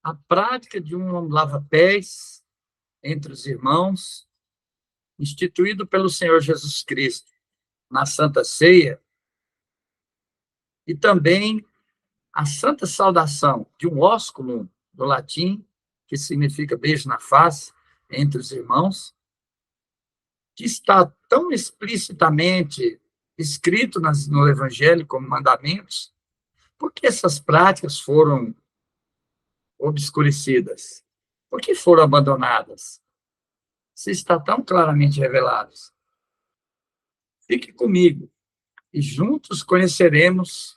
A prática de um lava-pés entre os irmãos, instituído pelo Senhor Jesus Cristo na Santa Ceia, e também a santa saudação de um ósculo do latim, que significa beijo na face, entre os irmãos, que está tão explicitamente escrito no Evangelho como mandamentos, por que essas práticas foram obscurecidas? Por que foram abandonadas? Se está tão claramente revelados. Fique comigo e juntos conheceremos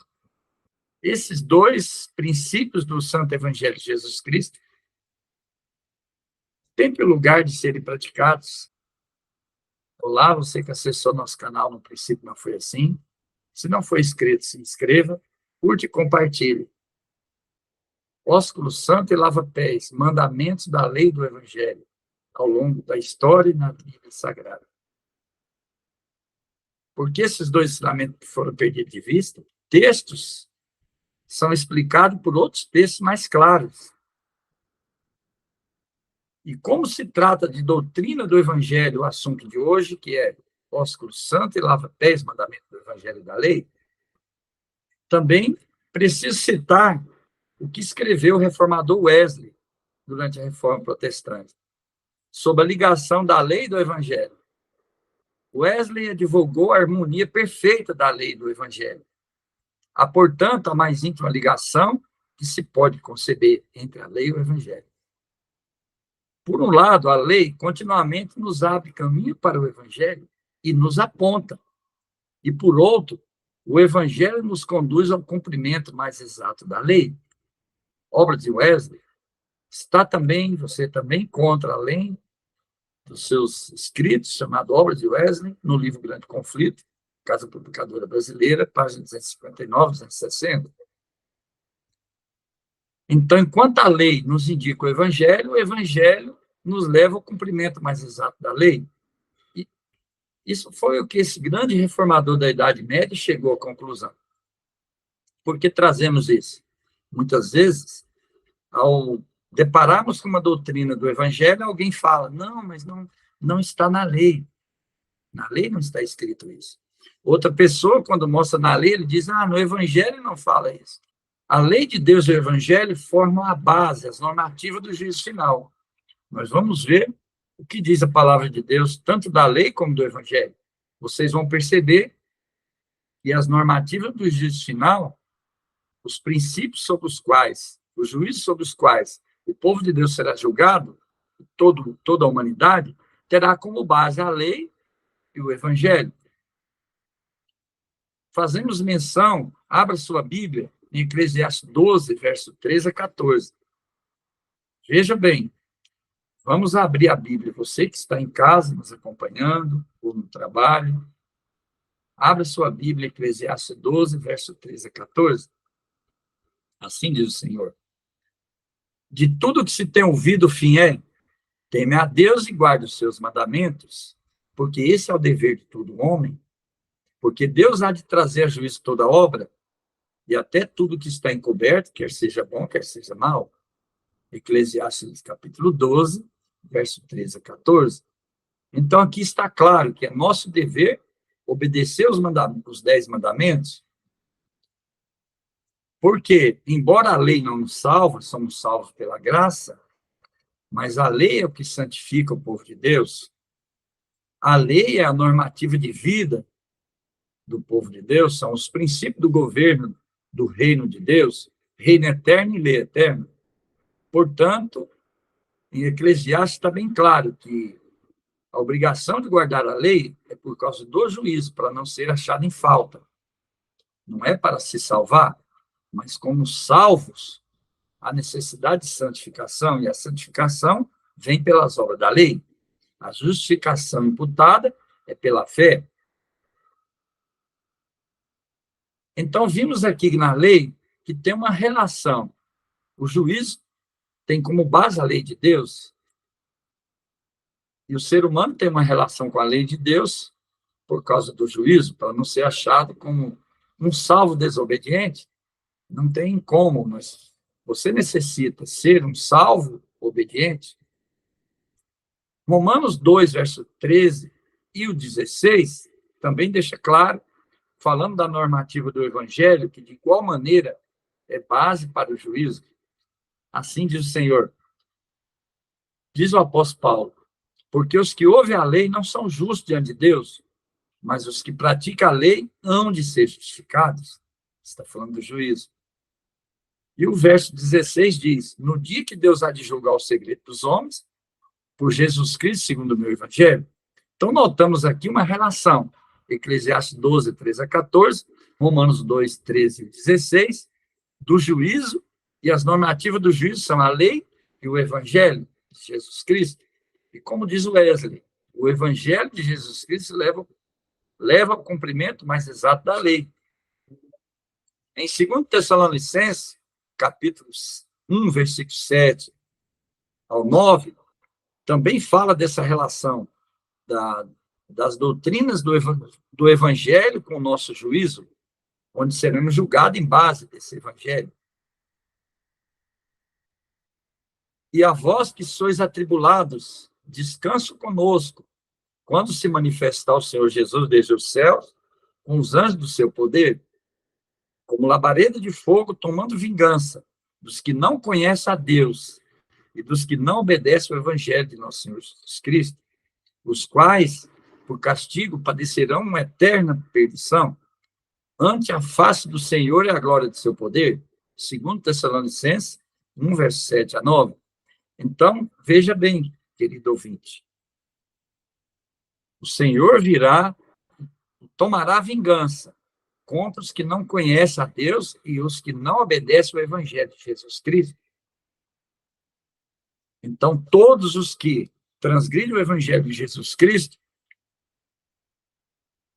esses dois princípios do Santo Evangelho de Jesus Cristo. Tempo e lugar de serem praticados. Olá, você que acessou nosso canal no princípio não foi assim. Se não foi inscrito, se inscreva, curte e compartilhe. Ósculo santo e lava-pés, mandamentos da lei do Evangelho, ao longo da história e na Bíblia Sagrada. Por que esses dois ensinamentos foram perdidos de vista? Textos são explicados por outros textos mais claros. E como se trata de doutrina do Evangelho, o assunto de hoje, que é ósculo santo e lava-pés, mandamento do Evangelho e da lei, também preciso citar o que escreveu o reformador Wesley durante a Reforma Protestante, sobre a ligação da lei e do Evangelho. Wesley advogou a harmonia perfeita da lei e do Evangelho. Há, portanto, a mais íntima ligação que se pode conceber entre a lei e o Evangelho. Por um lado, a lei continuamente nos abre caminho para o Evangelho e nos aponta. E, por outro, o Evangelho nos conduz ao cumprimento mais exato da lei. Obra de Wesley você também encontra, além dos seus escritos, chamado Obra de Wesley, no livro Grande Conflito, Casa Publicadora Brasileira, página 259, 260. Então, enquanto a lei nos indica o Evangelho nos leva ao cumprimento mais exato da lei. E isso foi o que esse grande reformador da Idade Média chegou à conclusão. Por que trazemos isso? Muitas vezes, ao depararmos com uma doutrina do Evangelho, alguém fala, não, mas não está na lei. Na lei não está escrito isso. Outra pessoa, quando mostra na lei, ele diz, no Evangelho não fala isso. A lei de Deus e o Evangelho formam a base, as normativas do juízo final. Nós vamos ver o que diz a palavra de Deus, tanto da lei como do Evangelho. Vocês vão perceber que as normativas do juízo final, os princípios sobre os quais, os juízos sobre os quais o povo de Deus será julgado, toda a humanidade, terá como base a lei e o Evangelho. Fazemos menção, abra sua Bíblia, em Eclesiastes 12, verso 13 a 14. Veja bem, vamos abrir a Bíblia, você que está em casa, nos acompanhando, ou no trabalho. Abra sua Bíblia, Eclesiastes 12, verso 13 a 14. Assim diz o Senhor. De tudo que se tem ouvido, o fim é, teme a Deus e guarde os seus mandamentos, porque esse é o dever de todo homem, porque Deus há de trazer a juízo toda obra, e até tudo que está encoberto, quer seja bom, quer seja mal. Eclesiastes capítulo 12, verso 13 a 14. Então, aqui está claro que é nosso dever obedecer os 10 mandamentos, porque, embora a lei não nos salve, somos salvos pela graça, mas a lei é o que santifica o povo de Deus. A lei é a normativa de vida do povo de Deus, são os princípios do governo do reino de Deus, reino eterno e lei eterna. Portanto, em Eclesiastes está bem claro que a obrigação de guardar a lei é por causa do juízo, para não ser achado em falta. Não é para se salvar, mas como salvos, a necessidade de santificação, e a santificação vem pelas obras da lei. A justificação imputada é pela fé. Então, vimos aqui na lei que tem uma relação. O juízo tem como base a lei de Deus, e o ser humano tem uma relação com a lei de Deus por causa do juízo, para não ser achado como um salvo desobediente. Não tem como nós você necessita ser um salvo obediente. Romanos 2, verso 13 e o 16, também deixa claro, falando da normativa do Evangelho, que de igual maneira é base para o juízo. Assim diz o Senhor. Diz o apóstolo Paulo, porque os que ouvem a lei não são justos diante de Deus, mas os que praticam a lei hão de ser justificados. Está falando do juízo. E o verso 16 diz, no dia que Deus há de julgar o segredo dos homens, por Jesus Cristo, segundo o meu evangelho. Então, notamos aqui uma relação. Eclesiastes 12, 13 a 14, Romanos 2, 13 e 16, do juízo, e as normativas do juízo são a lei e o evangelho de Jesus Cristo. E como diz o Wesley, o evangelho de Jesus Cristo leva ao cumprimento mais exato da lei. Em 2 Tessalonicenses, capítulo 1, versículo 7 ao 9, também fala dessa relação das doutrinas do evangelho com o nosso juízo, onde seremos julgados em base desse evangelho. E a vós que sois atribulados, descanso conosco, quando se manifestar o Senhor Jesus desde os céus, com os anjos do seu poder, como labareda de fogo, tomando vingança dos que não conhecem a Deus e dos que não obedecem ao evangelho de nosso Senhor Jesus Cristo, os quais, por castigo, padecerão uma eterna perdição, ante a face do Senhor e a glória do seu poder, segundo Tessalonicenses 1, verso 7 a 9. Então, veja bem, querido ouvinte, o Senhor virá e tomará vingança contra os que não conhecem a Deus e os que não obedecem ao evangelho de Jesus Cristo. Então, todos os que transgridem o evangelho de Jesus Cristo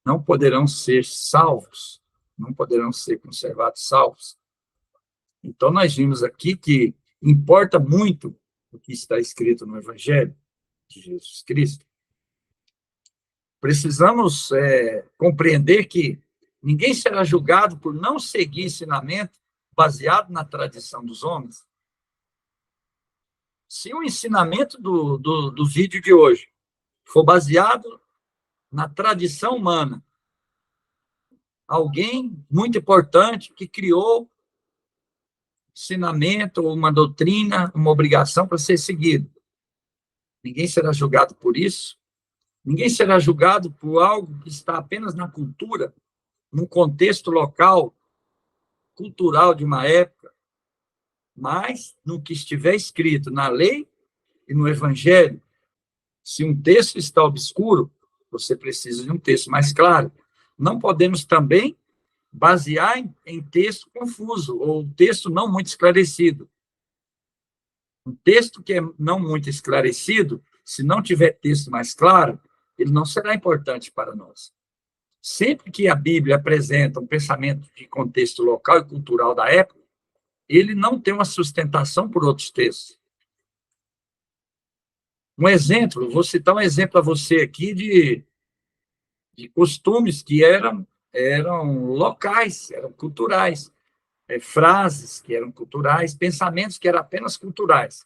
não poderão ser salvos, não poderão ser conservados salvos. Então, nós vimos aqui que importa muito o que está escrito no Evangelho de Jesus Cristo. Precisamos compreender que ninguém será julgado por não seguir ensinamento baseado na tradição dos homens. Se o ensinamento do vídeo de hoje for baseado na tradição humana, alguém muito importante que criou ensinamento, uma doutrina, uma obrigação para ser seguido. Ninguém será julgado por isso. Ninguém será julgado por algo que está apenas na cultura, num contexto local, cultural de uma época, mas no que estiver escrito na lei e no evangelho. Se um texto está obscuro, você precisa de um texto mais claro. Não podemos também basear em texto confuso, ou texto não muito esclarecido. Um texto que é não muito esclarecido, se não tiver texto mais claro, ele não será importante para nós. Sempre que a Bíblia apresenta um pensamento de contexto local e cultural da época, ele não tem uma sustentação por outros textos. Um exemplo, vou citar um exemplo a você aqui de costumes que eram locais, eram culturais, frases que eram culturais, pensamentos que eram apenas culturais.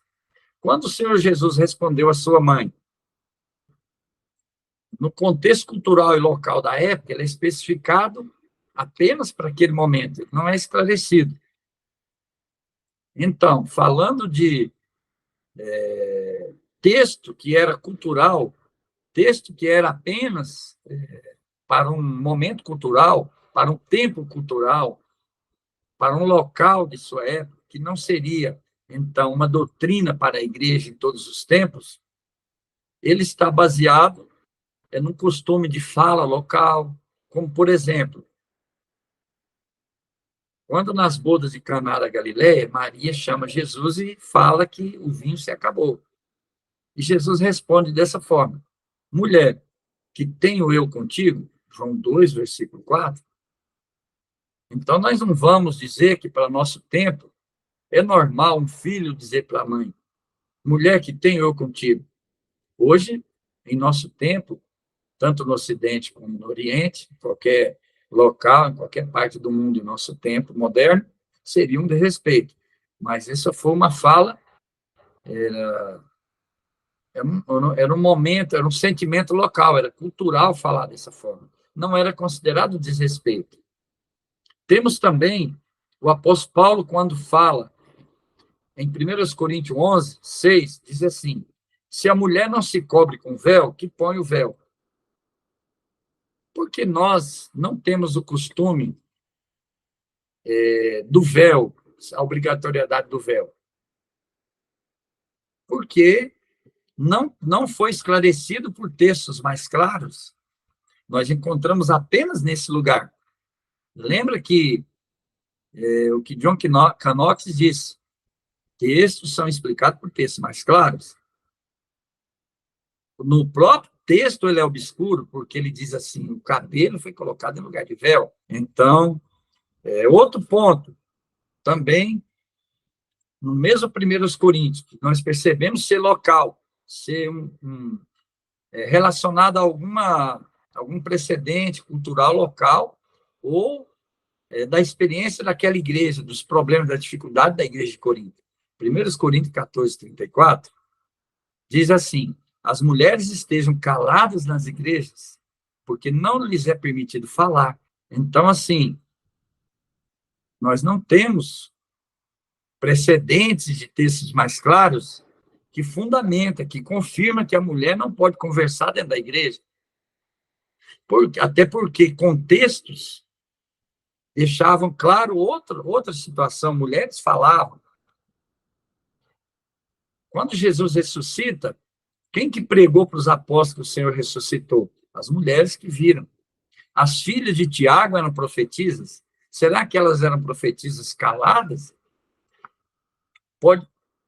Quando o Senhor Jesus respondeu à sua mãe, no contexto cultural e local da época, ele é especificado apenas para aquele momento, ele não é esclarecido. Então, falando de texto que era cultural, texto que era apenas para um momento cultural, para um tempo cultural, para um local de sua época, que não seria, então, uma doutrina para a igreja em todos os tempos, ele está baseado num costume de fala local, como, por exemplo, quando nas bodas de Caná da Galileia, Maria chama Jesus e fala que o vinho se acabou. E Jesus responde dessa forma: mulher, que tenho eu contigo? João 2, versículo 4. Então, nós não vamos dizer que, para nosso tempo, é normal um filho dizer para a mãe: mulher, que tenho eu contigo? Hoje, em nosso tempo, tanto no Ocidente como no Oriente, em qualquer local, em qualquer parte do mundo, em nosso tempo moderno, seria um desrespeito. mas essa foi uma fala, era um momento, era um sentimento local, era cultural falar dessa forma. Não era considerado desrespeito. Temos também o apóstolo Paulo, quando fala, em 1 Coríntios 11, 6, diz assim: se a mulher não se cobre com véu, que põe o véu. Porque nós não temos o costume do véu, a obrigatoriedade do véu. Porque não foi esclarecido por textos mais claros. Nós encontramos apenas nesse lugar. Lembra que o que John Knox disse, textos são explicados por textos mais claros. No próprio texto ele é obscuro, porque ele diz assim, o cabelo foi colocado em lugar de véu. Então, outro ponto, também, no mesmo 1 Coríntios, nós percebemos ser local, ser relacionado a algum precedente cultural local, ou da experiência daquela igreja, dos problemas, da dificuldade da igreja de Corinto. 1 Coríntios 14, 34, diz assim: as mulheres estejam caladas nas igrejas, porque não lhes é permitido falar. Então, assim, nós não temos precedentes de textos mais claros que fundamenta, que confirma que a mulher não pode conversar dentro da igreja. Até porque contextos deixavam claro outra situação. Mulheres falavam. Quando Jesus ressuscita, quem que pregou para os apóstolos que o Senhor ressuscitou? As mulheres que viram. As filhas de Tiago eram profetisas? Será que elas eram profetisas caladas?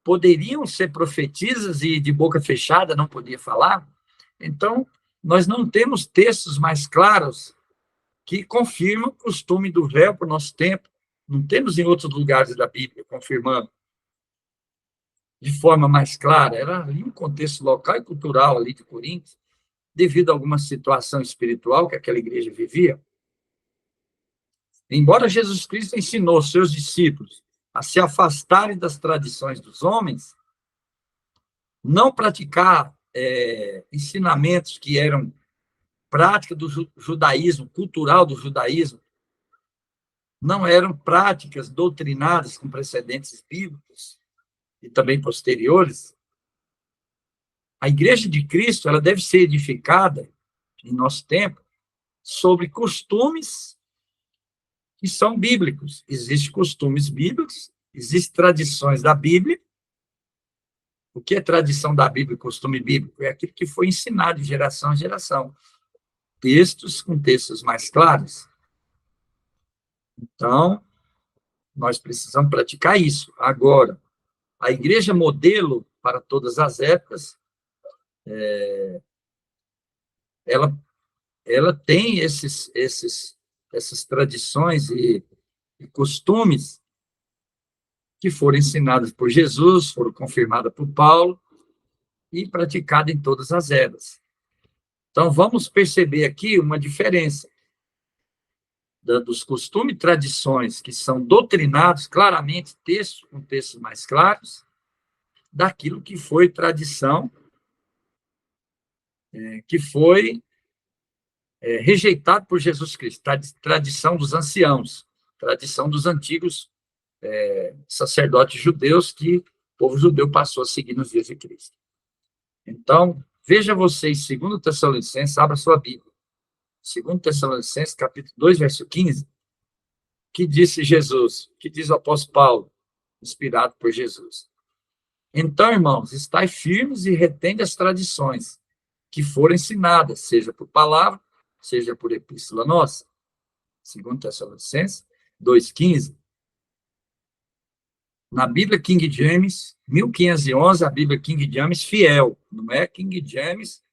Poderiam ser profetisas e de boca fechada não podia falar? Então, nós não temos textos mais claros que confirmam o costume do véu para o nosso tempo. Não temos em outros lugares da Bíblia confirmando de forma mais clara. Era ali um contexto local e cultural ali de Coríntios, devido a alguma situação espiritual que aquela igreja vivia. Embora Jesus Cristo ensinou seus discípulos a se afastarem das tradições dos homens, não praticar ensinamentos que eram prática do judaísmo, cultural do judaísmo, não eram práticas doutrinadas com precedentes bíblicos e também posteriores. A Igreja de Cristo, ela deve ser edificada, em nosso tempo, sobre costumes que são bíblicos. Existem costumes bíblicos, existem tradições da Bíblia. O que é tradição da Bíblia e costume bíblico? É aquilo que foi ensinado de geração em geração. Textos com textos mais claros. Então, nós precisamos praticar isso. Agora, a igreja modelo para todas as épocas, ela tem essas tradições e costumes que foram ensinados por Jesus, foram confirmadas por Paulo e praticadas em todas as eras. Então, vamos perceber aqui uma diferença dos costumes e tradições que são doutrinados claramente, com textos mais claros, daquilo que foi tradição, que foi rejeitado por Jesus Cristo, tradição dos anciãos, tradição dos antigos sacerdotes judeus que o povo judeu passou a seguir nos dias de Cristo. Então, veja vocês, 2 Tessalonicenses, abra sua Bíblia. 2 Tessalonicenses, capítulo 2, verso 15, que disse Jesus, que diz o apóstolo Paulo, inspirado por Jesus. Então, irmãos, estai firmes e retende as tradições que foram ensinadas, seja por palavra, seja por epístola nossa. 2 Tessalonicenses 2,15. Na Bíblia King James, 1511, a Bíblia King James fiel. Não é King James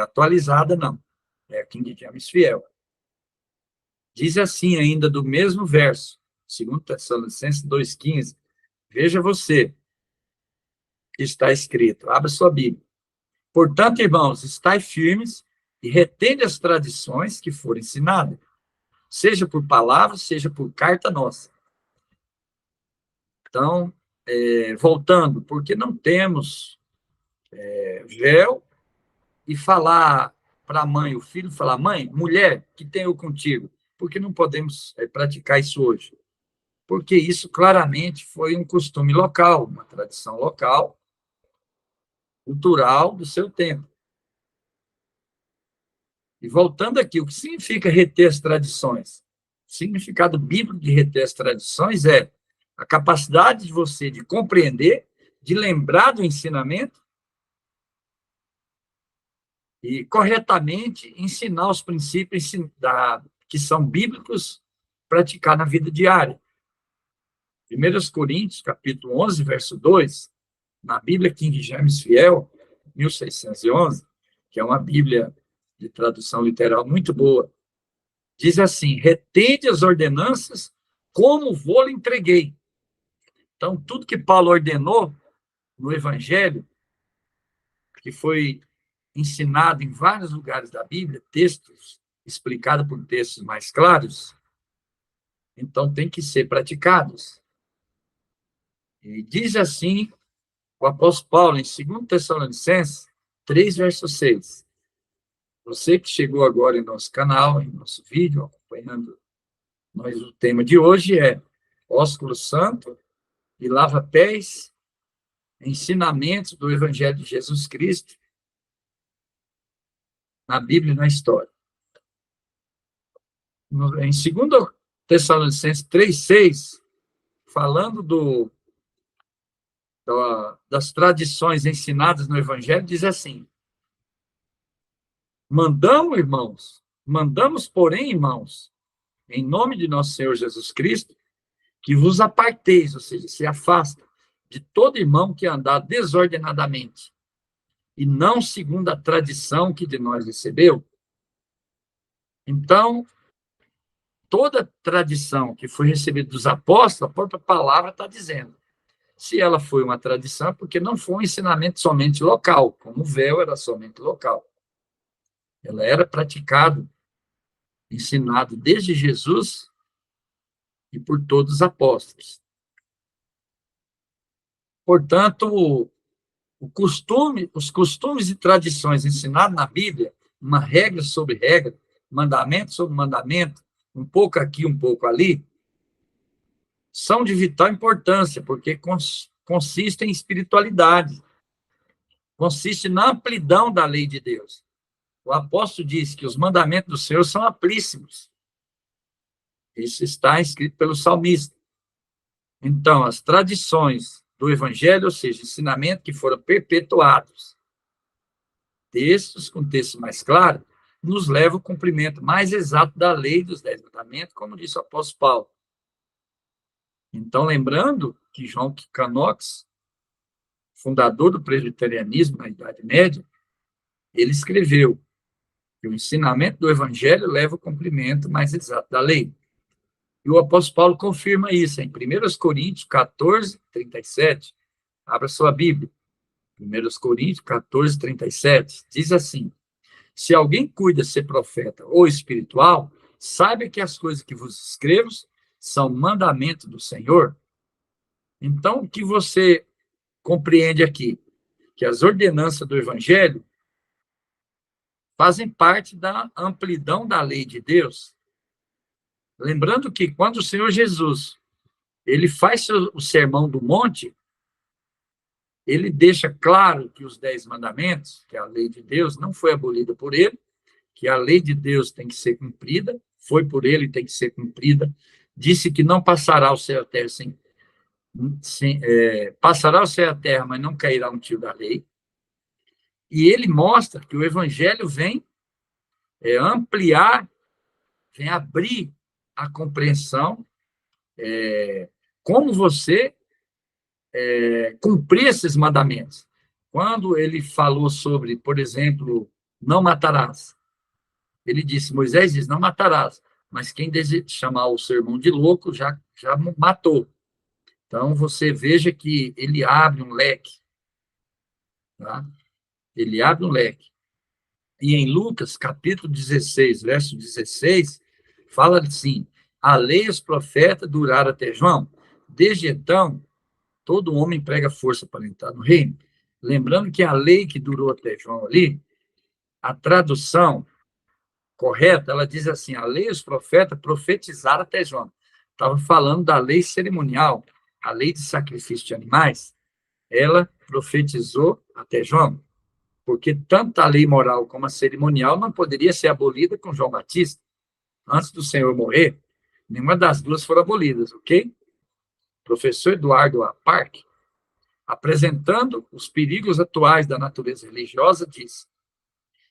atualizada, não. É a King James fiel. Diz assim ainda do mesmo verso, 2 Tessalonicenses 2,15. Veja você que está escrito. Abra sua Bíblia. Portanto, irmãos, estai firmes e retende as tradições que foram ensinadas, seja por palavra, seja por carta nossa. Então, voltando, porque não temos véu, e falar para a mãe, o filho falar, mãe, mulher, que tenho contigo, por que não podemos praticar isso hoje? Porque isso claramente foi um costume local, uma tradição local, cultural do seu tempo. E voltando aqui, o que significa reter as tradições? O significado bíblico de reter as tradições é a capacidade de você de compreender, de lembrar do ensinamento e corretamente ensinar os princípios que são bíblicos, praticar na vida diária. 1 Coríntios, capítulo 11, verso 2, na Bíblia King James Fiel, 1611, que é uma Bíblia de tradução literal muito boa, diz assim: retende as ordenanças como vou-lhe entreguei. Então, tudo que Paulo ordenou no Evangelho, que foi ensinado em vários lugares da Bíblia, textos explicados por textos mais claros, então tem que ser praticados. E diz assim o apóstolo Paulo, em 2 Tessalonicenses 3, verso 6. Você que chegou agora em nosso canal, em nosso vídeo, acompanhando nós, o tema de hoje é ósculo santo e lava-pés, ensinamentos do Evangelho de Jesus Cristo na Bíblia e na história. Em 2 Tessalonicenses 3:6, falando das tradições ensinadas no Evangelho, diz assim: mandamos, porém, irmãos, em nome de nosso Senhor Jesus Cristo, que vos aparteis, ou seja, se afasta de todo irmão que andar desordenadamente, e não segundo a tradição que de nós recebeu. Então, toda tradição que foi recebida dos apóstolos, a própria palavra está dizendo. Se ela foi uma tradição, porque não foi um ensinamento somente local, como o véu era somente local. Ela era praticado, ensinado desde Jesus e por todos os apóstolos. Portanto, os costumes e tradições ensinados na Bíblia, uma regra sobre regra, mandamento sobre mandamento, um pouco aqui, um pouco ali, são de vital importância, porque consistem em espiritualidade, consiste na amplidão da lei de Deus. O apóstolo diz que os mandamentos do Senhor são amplíssimos. Isso está escrito pelo salmista. Então, as tradições do Evangelho, ou seja, ensinamentos que foram perpetuados, com textos mais claros, nos leva ao cumprimento mais exato da lei dos 10 mandamentos, como disse o apóstolo Paulo. Então, lembrando que John Knox, fundador do presbiterianismo na Idade Média, ele escreveu que o ensinamento do Evangelho leva ao cumprimento mais exato da lei. E o apóstolo Paulo confirma isso em 1 Coríntios 14, 37. Abra sua Bíblia. 1 Coríntios 14, 37. Diz assim: se alguém cuida ser profeta ou espiritual, saiba que as coisas que vos escrevo são mandamento do Senhor. Então, o que você compreende aqui? Que as ordenanças do Evangelho fazem parte da amplidão da lei de Deus. Lembrando que quando o Senhor Jesus ele faz o sermão do monte, ele deixa claro que os 10 mandamentos, que a lei de Deus não foi abolida por ele, que a lei de Deus tem que ser cumprida, foi por ele e tem que ser cumprida. Disse que não passará o céu e a terra passará o céu e a terra, mas não cairá um tio da lei. E ele mostra que o evangelho vem ampliar, vem abrir a compreensão, como você cumprir esses mandamentos. Quando ele falou sobre, por exemplo, não matarás, ele disse, Moisés diz, não matarás, mas quem deseja chamar o seu irmão de louco já matou. Então, você veja que ele abre um leque. Tá? Ele abre um leque. E em Lucas, capítulo 16, verso 16, fala assim, a lei e os profetas duraram até João. Desde então, todo homem emprega força para entrar no reino. Lembrando que a lei que durou até João ali, a tradução correta, ela diz assim, a lei e os profetas profetizaram até João. Estava falando da lei cerimonial, a lei de sacrifício de animais, ela profetizou até João, porque tanto a lei moral como a cerimonial não poderia ser abolida com João Batista. Antes do Senhor morrer, nenhuma das duas foram abolidas, ok? Professor Eduardo A. Park, apresentando os perigos atuais da natureza religiosa, diz: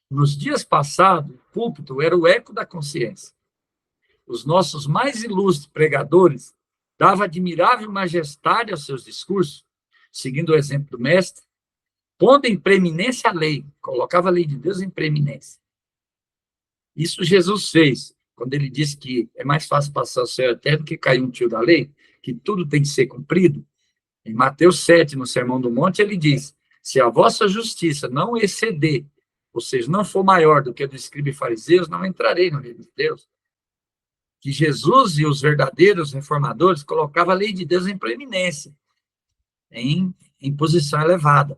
nos dias passados, o púlpito era o eco da consciência. Os nossos mais ilustres pregadores davam admirável majestade aos seus discursos, seguindo o exemplo do mestre, pondo em preeminência a lei, colocava a lei de Deus em preeminência. Isso Jesus fez, quando ele disse que é mais fácil passar o céu eterno que cair um tio da lei, que tudo tem que ser cumprido. Em Mateus 7, no Sermão do Monte, ele diz: se a vossa justiça não exceder, ou seja, não for maior do que a do escriba e fariseus, não entrarei no reino de Deus. Que Jesus e os verdadeiros reformadores colocavam a lei de Deus em preeminência, em posição elevada.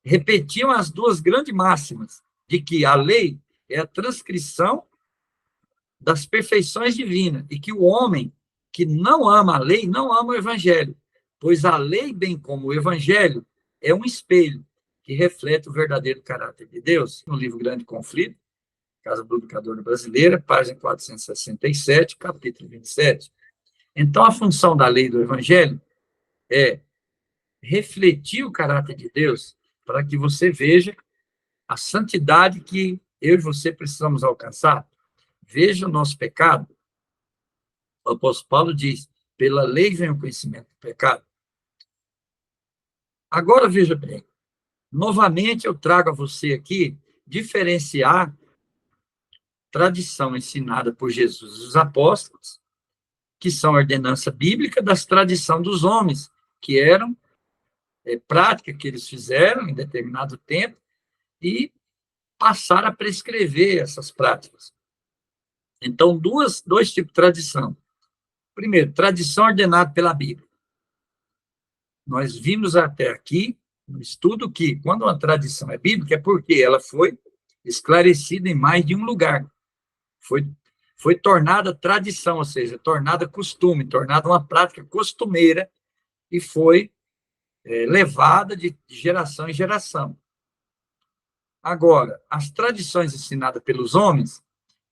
Repetiam as duas grandes máximas, de que a lei é a transcrição das perfeições divinas, e que o homem que não ama a lei, não ama o evangelho, pois a lei, bem como o evangelho, é um espelho que reflete o verdadeiro caráter de Deus. No livro Grande Conflito, Casa Publicadora Brasileira, página 467, capítulo 27. Então, a função da lei do evangelho é refletir o caráter de Deus para que você veja a santidade que eu e você precisamos alcançar. Veja o nosso pecado. O apóstolo Paulo diz: pela lei vem o conhecimento do pecado. Agora, veja bem, novamente eu trago a você aqui diferenciar tradição ensinada por Jesus e os apóstolos, que são ordenança bíblica, das tradições dos homens, que eram prática que eles fizeram em determinado tempo e passaram a prescrever essas práticas. Então, dois tipos de tradição. Primeiro, tradição ordenada pela Bíblia. Nós vimos até aqui, no estudo, que quando uma tradição é bíblica, é porque ela foi esclarecida em mais de um lugar. Foi tornada tradição, ou seja, tornada costume, tornada uma prática costumeira e foi levada de geração em geração. Agora, as tradições ensinadas pelos homens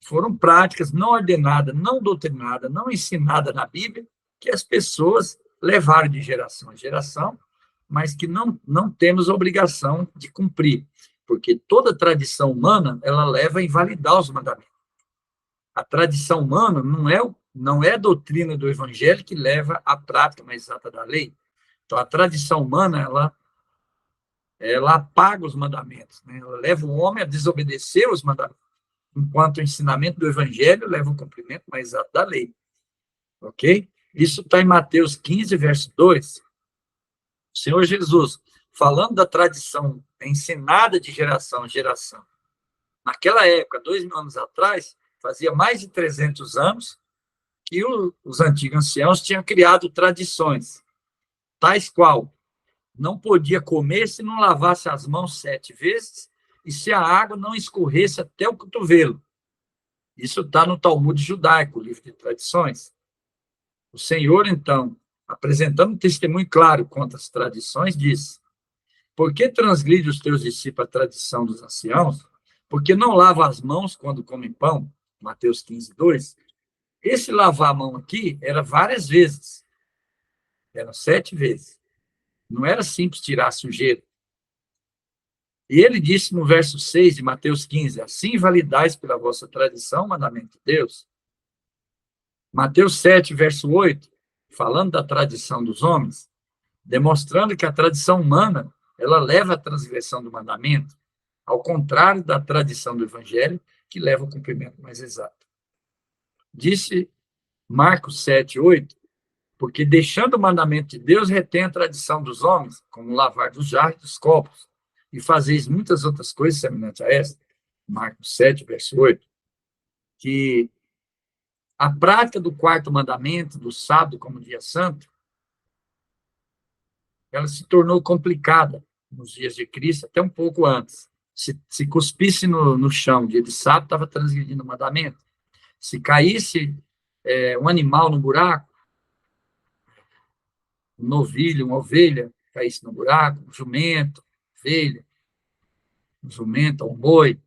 foram práticas não ordenadas, não doutrinadas, não ensinadas na Bíblia, que as pessoas levaram de geração em geração, mas que não temos obrigação de cumprir, porque toda tradição humana, ela leva a invalidar os mandamentos. A tradição humana não é a doutrina do evangelho que leva à prática mais exata da lei. Então, a tradição humana, ela apaga os mandamentos, né? Ela leva o homem a desobedecer os mandamentos, enquanto o ensinamento do evangelho leva ao cumprimento mais exato da lei. Ok? Isso está em Mateus 15, verso 2. O Senhor Jesus, falando da tradição ensinada de geração em geração, naquela época, 2.000 anos atrás, fazia mais de 300 anos, que os antigos anciãos tinham criado tradições, tais qual não podia comer se não lavasse as mãos 7 vezes e se a água não escorresse até o cotovelo. Isso está no Talmud judaico, livro de tradições. O Senhor, então, apresentando um testemunho claro contra as tradições, diz: por que transgride os teus discípulos a tradição dos anciãos? Porque não lava as mãos quando comem pão? Mateus 15, 2. Esse lavar a mão aqui era várias vezes. Eram 7 vezes. Não era simples tirar a sujeira. E ele disse no verso 6 de Mateus 15, assim validais pela vossa tradição o mandamento de Deus. Mateus 7, verso 8, falando da tradição dos homens, demonstrando que a tradição humana, ela leva à transgressão do mandamento, ao contrário da tradição do evangelho, que leva ao cumprimento mais exato. Disse Marcos 7, 8, porque deixando o mandamento de Deus, retém a tradição dos homens, como lavar dos jarros e dos copos, e fazeis muitas outras coisas semelhantes a esta. Marcos 7, verso 8, que a prática do quarto mandamento, do sábado como dia santo, ela se tornou complicada nos dias de Cristo, até um pouco antes. Se cuspisse no chão dia de sábado, estava transgredindo o mandamento. Se caísse um animal no buraco, um novilho, uma ovelha, caísse no buraco, um jumento, ovelha, um jumento, um boi,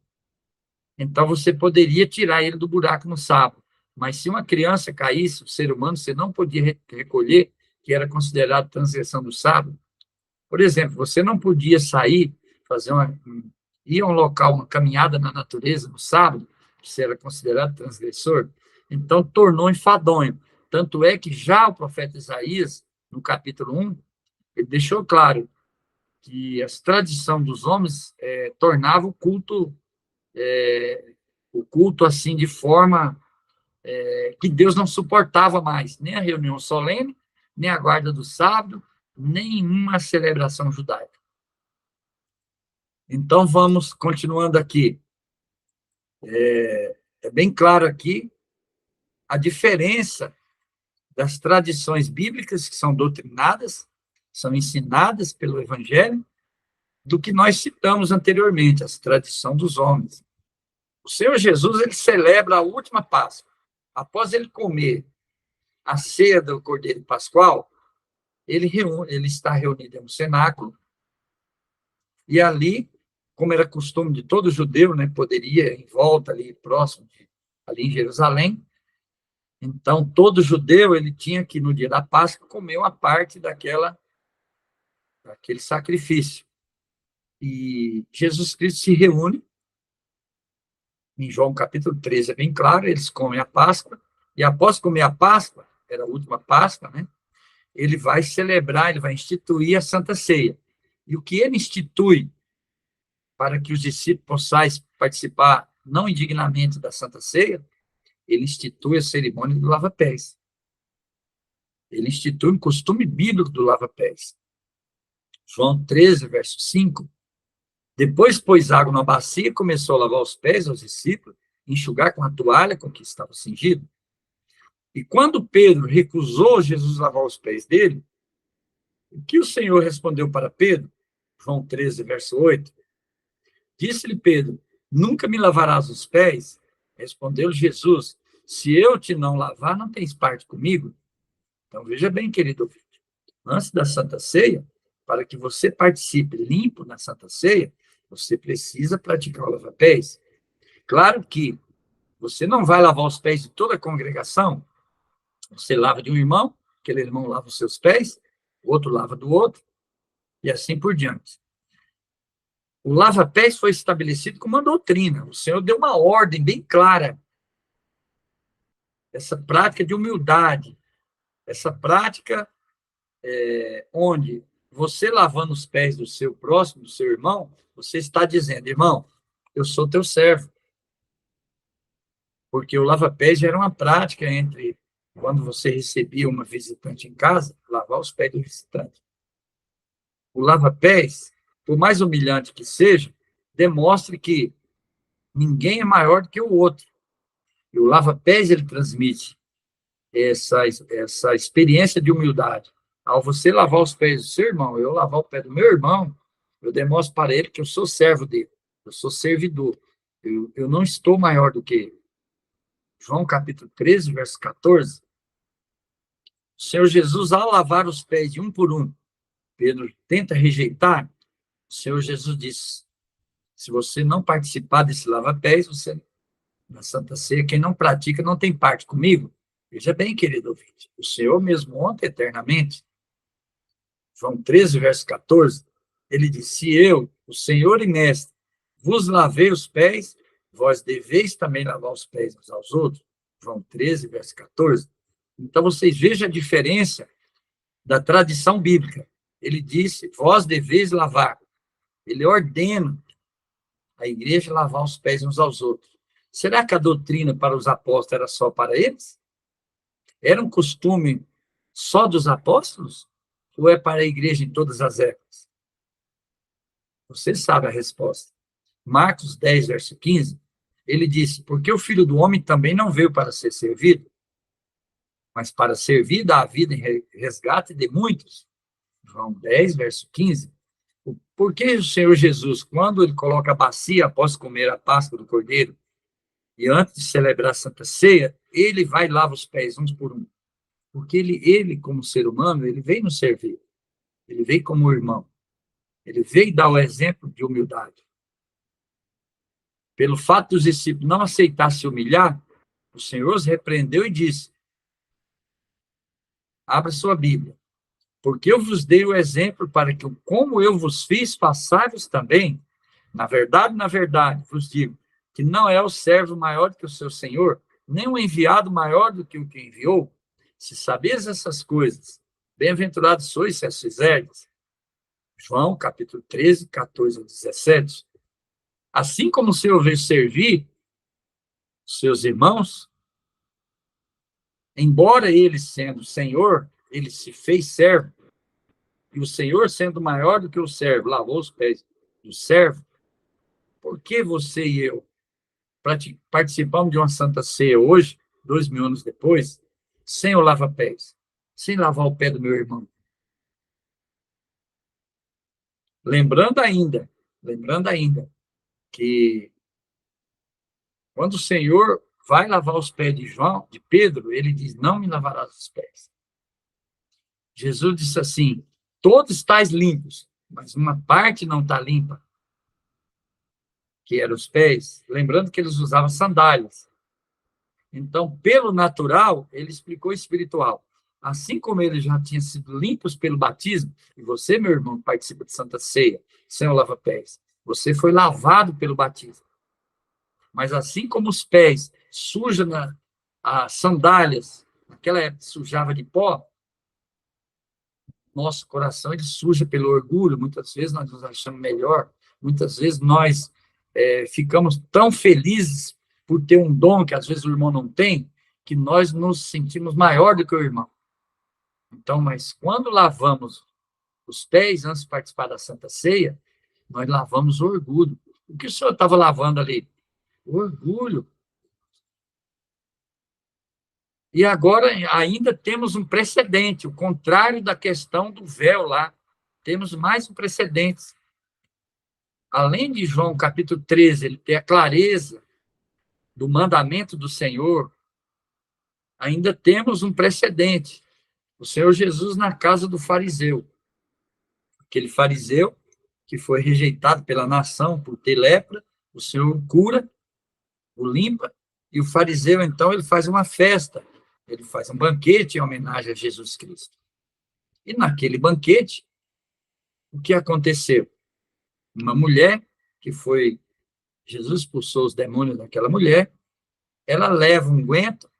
então você poderia tirar ele do buraco no sábado. Mas se uma criança caísse, o ser humano, você não podia recolher, que era considerado transgressão do sábado. Por exemplo, você não podia sair, ir a um local, uma caminhada na natureza no sábado, que você era considerado transgressor, então tornou enfadonho. Tanto é que já o profeta Isaías, no capítulo 1, ele deixou claro que a tradição dos homens tornava o culto assim de forma que Deus não suportava mais, nem a reunião solene, nem a guarda do sábado, nenhuma celebração judaica. Então, vamos continuando aqui. É bem claro aqui a diferença das tradições bíblicas que são doutrinadas, são ensinadas pelo Evangelho, do que nós citamos anteriormente, a tradição dos homens. O Senhor Jesus, ele celebra a última Páscoa. Após ele comer a ceia do Cordeiro Pascual, ele está reunido no cenáculo, e ali, como era costume de todo judeu, né, poderia, em volta ali, próximo, ali em Jerusalém, então, todo judeu, ele tinha que, no dia da Páscoa, comer uma parte daquele sacrifício. E Jesus Cristo se reúne, em João capítulo 13, é bem claro, eles comem a Páscoa, e após comer a Páscoa, era a última Páscoa, né? Ele vai celebrar, ele vai instituir a Santa Ceia. E o que ele institui para que os discípulos possam participar não indignamente da Santa Ceia, ele institui a cerimônia do lava-pés. Ele institui um costume bíblico do lava-pés. João 13, verso 5. Depois pôs água na bacia e começou a lavar os pés aos discípulos, enxugar com a toalha com que estava cingido. E quando Pedro recusou Jesus lavar os pés dele, o que o Senhor respondeu para Pedro? João 13, verso 8. Disse-lhe Pedro, nunca me lavarás os pés? Respondeu Jesus, se eu te não lavar, não tens parte comigo? Então, veja bem, querido ouvinte, antes da Santa Ceia, para que você participe limpo na Santa Ceia, você precisa praticar o lava-pés. Claro que você não vai lavar os pés de toda a congregação, você lava de um irmão, aquele irmão lava os seus pés, o outro lava do outro, e assim por diante. O lava-pés foi estabelecido como uma doutrina, o Senhor deu uma ordem bem clara, essa prática de humildade, essa prática onde você lavando os pés do seu próximo, do seu irmão, você está dizendo, irmão, eu sou teu servo. Porque o lava-pés já era uma prática entre, quando você recebia uma visitante em casa, lavar os pés do visitante. O lava-pés, por mais humilhante que seja, demonstra que ninguém é maior do que o outro. E o lava-pés, ele transmite essa experiência de humildade. Ao você lavar os pés do seu irmão, eu lavar o pé do meu irmão, eu demonstro para ele que eu sou servo dele, eu sou servidor, eu não estou maior do que ele. João capítulo 13, verso 14, o Senhor Jesus, ao lavar os pés de um por um, Pedro tenta rejeitar, o Senhor Jesus disse, se você não participar desse lava-pés, você, na Santa Ceia, quem não pratica não tem parte comigo. Veja bem, querido ouvinte, o Senhor mesmo ontem, eternamente, João 13, verso 14, ele disse, se eu, o Senhor e Mestre, vos lavei os pés, vós deveis também lavar os pés uns aos outros. João 13, verso 14. Então, vocês vejam a diferença da tradição bíblica. Ele disse, vós deveis lavar. Ele ordena a igreja lavar os pés uns aos outros. Será que a doutrina para os apóstolos era só para eles? Era um costume só dos apóstolos? Ou é para a igreja em todas as épocas? Você sabe a resposta. Marcos 10, verso 15, ele disse, porque o Filho do Homem também não veio para ser servido, mas para servir, dar a vida em resgate de muitos. João 10, verso 15, por que o Senhor Jesus, quando ele coloca a bacia após comer a Páscoa do Cordeiro, e antes de celebrar a Santa Ceia, ele vai e lava os pés, uns por um. Porque ele, como ser humano, ele veio nos servir. Ele veio como irmão. Ele veio dar o exemplo de humildade. Pelo fato dos discípulos não aceitar se humilhar, o Senhor os repreendeu e disse, abra sua Bíblia, porque eu vos dei o exemplo para que, como eu vos fiz, façais também. Na verdade, vos digo, que não é o servo maior do que o seu senhor, nem o enviado maior do que o que enviou. Se sabeis essas coisas, bem-aventurados sois se as fizerdes. João, capítulo 13, 14 a 17. Assim como o Senhor veio servir os seus irmãos, embora ele sendo Senhor, ele se fez servo, e o Senhor sendo maior do que o servo, lavou os pés do servo, por que você e eu participamos de uma Santa Ceia hoje, 2000 anos depois, sem o lava-pés, sem lavar o pé do meu irmão? Lembrando ainda, que quando o Senhor vai lavar os pés de João, de Pedro, ele diz, não me lavarás os pés. Jesus disse assim, todos estáis limpos, mas uma parte não está limpa, que eram os pés. Lembrando que eles usavam sandálias. Então, pelo natural, ele explicou o espiritual. Assim como eles já tinham sido limpos pelo batismo, e você, meu irmão, que participa de Santa Ceia, sem o lava-pés, você foi lavado pelo batismo. Mas assim como os pés sujam as sandálias, naquela época sujava de pó, nosso coração ele suja pelo orgulho, muitas vezes nós nos achamos melhor, muitas vezes nós ficamos tão felizes por ter um dom que às vezes o irmão não tem, que nós nos sentimos maior do que o irmão. Então, mas quando lavamos os pés antes de participar da Santa Ceia, nós lavamos o orgulho. O que o senhor estava lavando ali? O orgulho. E agora ainda temos um precedente, o contrário da questão do véu lá. Temos mais um precedente. Além de João capítulo 13, ele ter a clareza do mandamento do Senhor, ainda temos um precedente. O Senhor Jesus na casa do fariseu. Aquele fariseu que foi rejeitado pela nação por ter lepra, o Senhor cura, o limpa, e o fariseu, então, ele faz uma festa, ele faz um banquete em homenagem a Jesus Cristo. E naquele banquete, o que aconteceu? Uma mulher que foi, Jesus expulsou os demônios daquela mulher, ela leva um unguento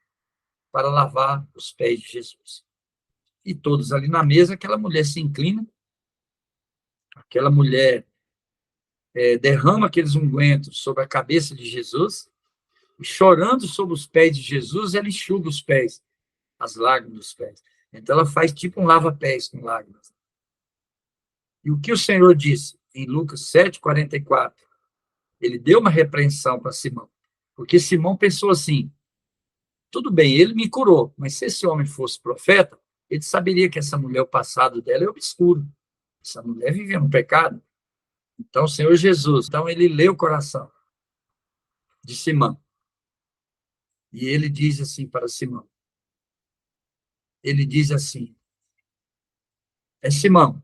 para lavar os pés de Jesus. E todos ali na mesa, aquela mulher se inclina, aquela mulher derrama aqueles ungüentos sobre a cabeça de Jesus, e chorando sobre os pés de Jesus, ela enxuga os pés, as lágrimas dos pés. Então ela faz tipo um lava-pés com lágrimas. E o que o Senhor disse em Lucas 7:44? Ele deu uma repreensão para Simão, porque Simão pensou assim, tudo bem, ele me curou, mas se esse homem fosse profeta, ele saberia que essa mulher, o passado dela é obscuro. Essa mulher vivia no pecado. Então, o Senhor Jesus, então ele lê o coração de Simão. E ele diz assim para Simão. Ele diz assim, Simão,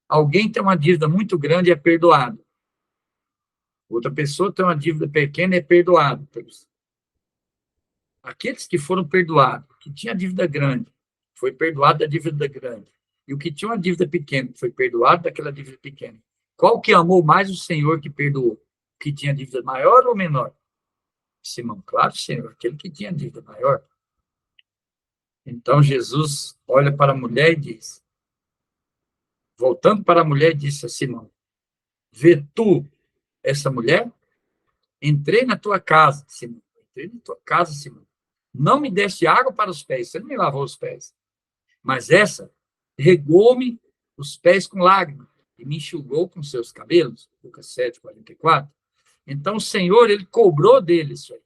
alguém tem uma dívida muito grande e é perdoado. Outra pessoa tem uma dívida pequena e é perdoado. Aqueles que foram perdoados, que tinha dívida grande, foi perdoado da dívida grande. E o que tinha uma dívida pequena, foi perdoado daquela dívida pequena. Qual que amou mais o Senhor que perdoou? O que tinha dívida maior ou menor? Simão, claro, Senhor, aquele que tinha dívida maior. Então Jesus olha para a mulher e diz, voltando para a mulher, disse a Simão, vê tu essa mulher? Entrei na tua casa, Simão. Entrei na tua casa, Simão. Não me deste água para os pés, você não me lavou os pés. Mas essa regou-me os pés com lágrimas e me enxugou com seus cabelos. Lucas 7:44. Então o Senhor, ele cobrou dele isso aí.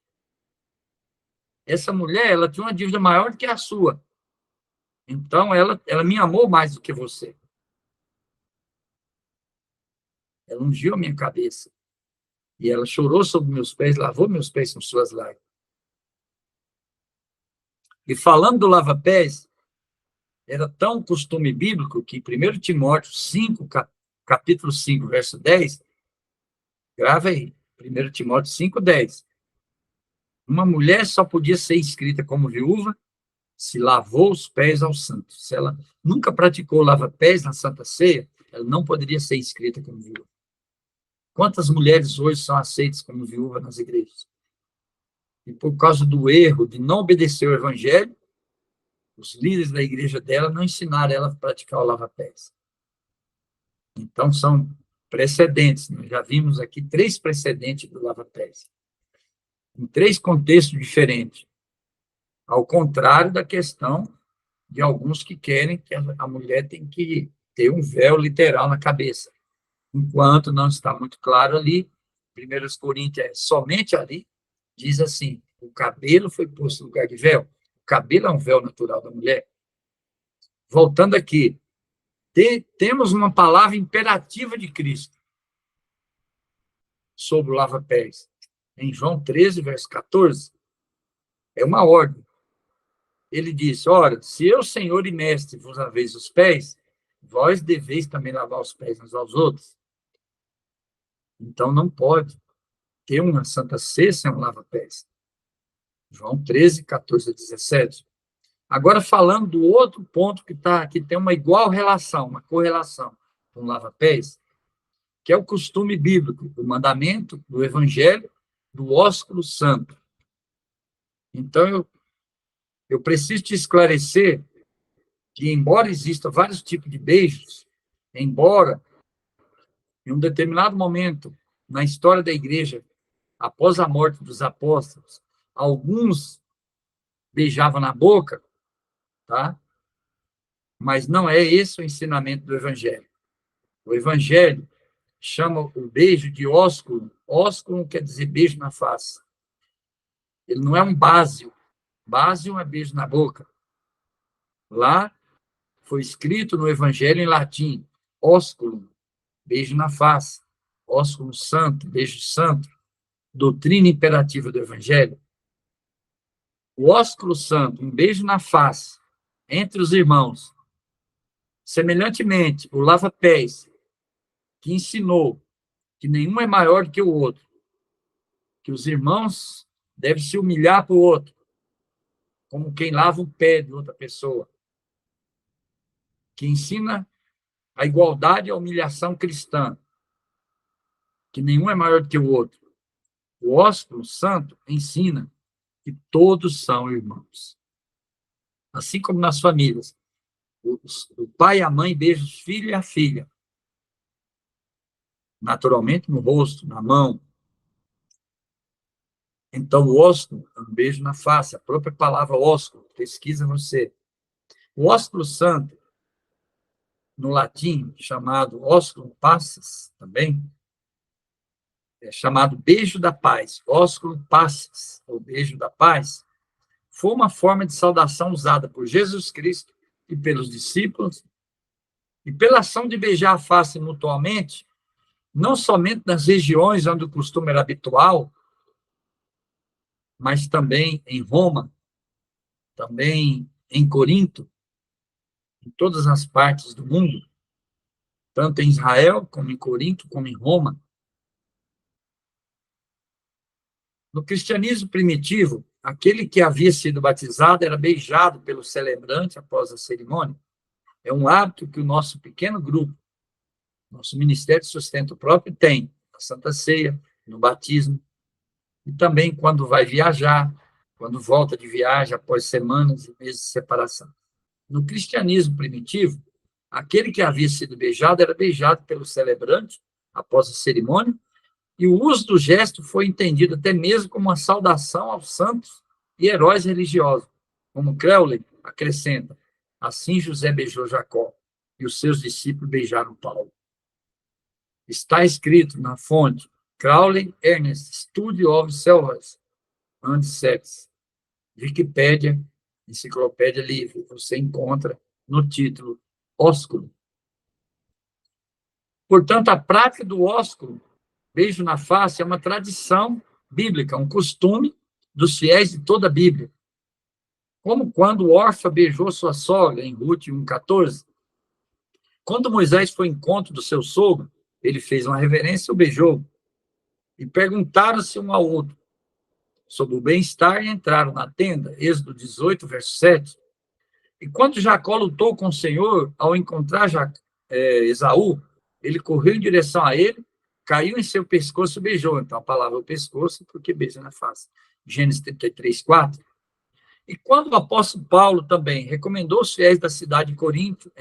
Essa mulher, ela tinha uma dívida maior do que a sua. Então ela me amou mais do que você. ela ungiu a minha cabeça. E ela chorou sobre meus pés, lavou meus pés com suas lágrimas. E falando do lava-pés, era tão costume bíblico que em 1 Timóteo 5, capítulo 5, verso 10, grava aí, 1 Timóteo 5, 10. Uma mulher só podia ser inscrita como viúva se lavou os pés aos santos. Se ela nunca praticou lava-pés na Santa Ceia, ela não poderia ser inscrita como viúva. Quantas mulheres hoje são aceitas como viúva nas igrejas? E por causa do erro de não obedecer o evangelho, os líderes da igreja dela não ensinaram ela a praticar o lava-pés. Então, são precedentes. Nós já vimos aqui 3 precedentes do lava-pés. Em 3 contextos diferentes. Ao contrário da questão de alguns que querem que a mulher tem que ter um véu literal na cabeça. Enquanto não está muito claro ali, 1 Coríntios é somente ali, diz assim, o cabelo foi posto no lugar de véu. O cabelo é um véu natural da mulher. Voltando aqui, temos uma palavra imperativa de Cristo sobre o lava-pés. Em João 13, verso 14, é uma ordem. Ele disse, ora, se eu, Senhor e Mestre, vos laveis os pés, vós deveis também lavar os pés uns aos outros. Então, não pode ter uma Santa Ceia sem um lava-pés. João 13, 14 a 17. Agora, falando do outro ponto que tem uma igual relação, uma correlação com o lava-pés, que é o costume bíblico, do mandamento, do evangelho, do ósculo santo. Então, eu preciso te esclarecer que, embora existam vários tipos de beijos, embora, em um determinado momento na história da igreja, após a morte dos apóstolos, alguns beijavam na boca, tá? Mas não é esse o ensinamento do evangelho. O evangelho chama o beijo de ósculo. Ósculo quer dizer beijo na face. Ele não é um básio. Básio é beijo na boca. Lá foi escrito no evangelho em latim, ósculo, beijo na face. Ósculo santo, beijo santo. Doutrina imperativa do evangelho. O ósculo santo, um beijo na face, entre os irmãos. Semelhantemente, o lava-pés, que ensinou que nenhum é maior do que o outro, que os irmãos devem se humilhar para o outro, como quem lava o pé de outra pessoa, que ensina a igualdade e a humilhação cristã, que nenhum é maior do que o outro. O ósculo santo ensina que todos são irmãos. Assim como nas famílias, o pai e a mãe beijam os filhos e a filha, naturalmente no rosto, na mão. Então, o ósculo é um beijo na face, a própria palavra ósculo, pesquisa você. O ósculo santo, no latim, chamado ósculo passus, também, é chamado beijo da paz, ósculo passus, ou beijo da paz, foi uma forma de saudação usada por Jesus Cristo e pelos discípulos, e pela ação de beijar a face mutuamente, não somente nas regiões onde o costume era habitual, mas também em Roma, também em Corinto, em todas as partes do mundo, tanto em Israel, como em Corinto, como em Roma. No cristianismo primitivo, aquele que havia sido batizado era beijado pelo celebrante após a cerimônia. É um hábito que o nosso pequeno grupo, nosso Ministério de Sustento Próprio, tem na Santa Ceia, no batismo, e também quando vai viajar, quando volta de viagem após semanas e meses de separação. No cristianismo primitivo, aquele que havia sido beijado era beijado pelo celebrante após a cerimônia, e o uso do gesto foi entendido até mesmo como uma saudação aos santos e heróis religiosos, como Crowley acrescenta, assim José beijou Jacó, e os seus discípulos beijaram Paulo. Está escrito na fonte Crowley Ernest, Study of Selves and Sex, Wikipédia, Enciclopédia Livre, você encontra no título Ósculo. Portanto, a prática do ósculo, beijo na face, é uma tradição bíblica, um costume dos fiéis de toda a Bíblia. Como quando Orfa beijou sua sogra, em Rute 1,14. Quando Moisés foi ao encontro do seu sogro, ele fez uma reverência e o beijou. E perguntaram-se um ao outro sobre o bem-estar e entraram na tenda. Êxodo 18, verso 7. E quando Jacó lutou com o Senhor, ao encontrar Esaú, ele correu em direção a ele, caiu em seu pescoço e beijou. Então, a palavra o pescoço, porque beija na face. Gênesis 33, 4. E quando o apóstolo Paulo também recomendou os fiéis da cidade de Corinto,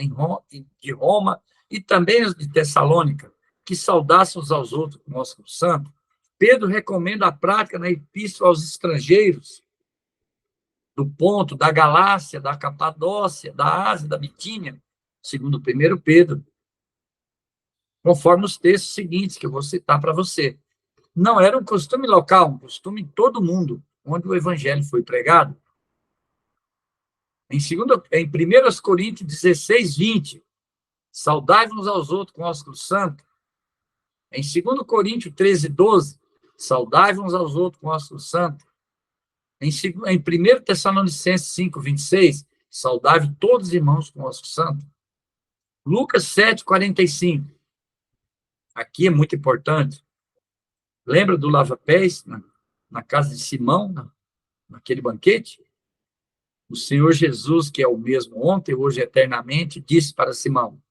de Roma, e também os de Tessalônica, que saudassem uns aos outros com o ósculo santo, Pedro recomenda a prática na epístola aos estrangeiros, do Ponto, da Galácia, da Capadócia, da Ásia, da Bitínia, segundo 1 Pedro, conforme os textos seguintes que eu vou citar para você. Não era um costume local, um costume em todo mundo, onde o evangelho foi pregado. Em 1 Coríntios 16, 20, saudai-vos aos outros com ósculo santo. Em 2 Coríntios 13, 12, saudai-vos aos outros com ósculo santo. Em 1 Tessalonicenses 5, 26, saudai todos os irmãos com ósculo santo. Lucas 7, 45. Aqui é muito importante. Lembra do lava-pés na casa de Simão, naquele banquete? O Senhor Jesus, que é o mesmo ontem, hoje eternamente, disse para Simão: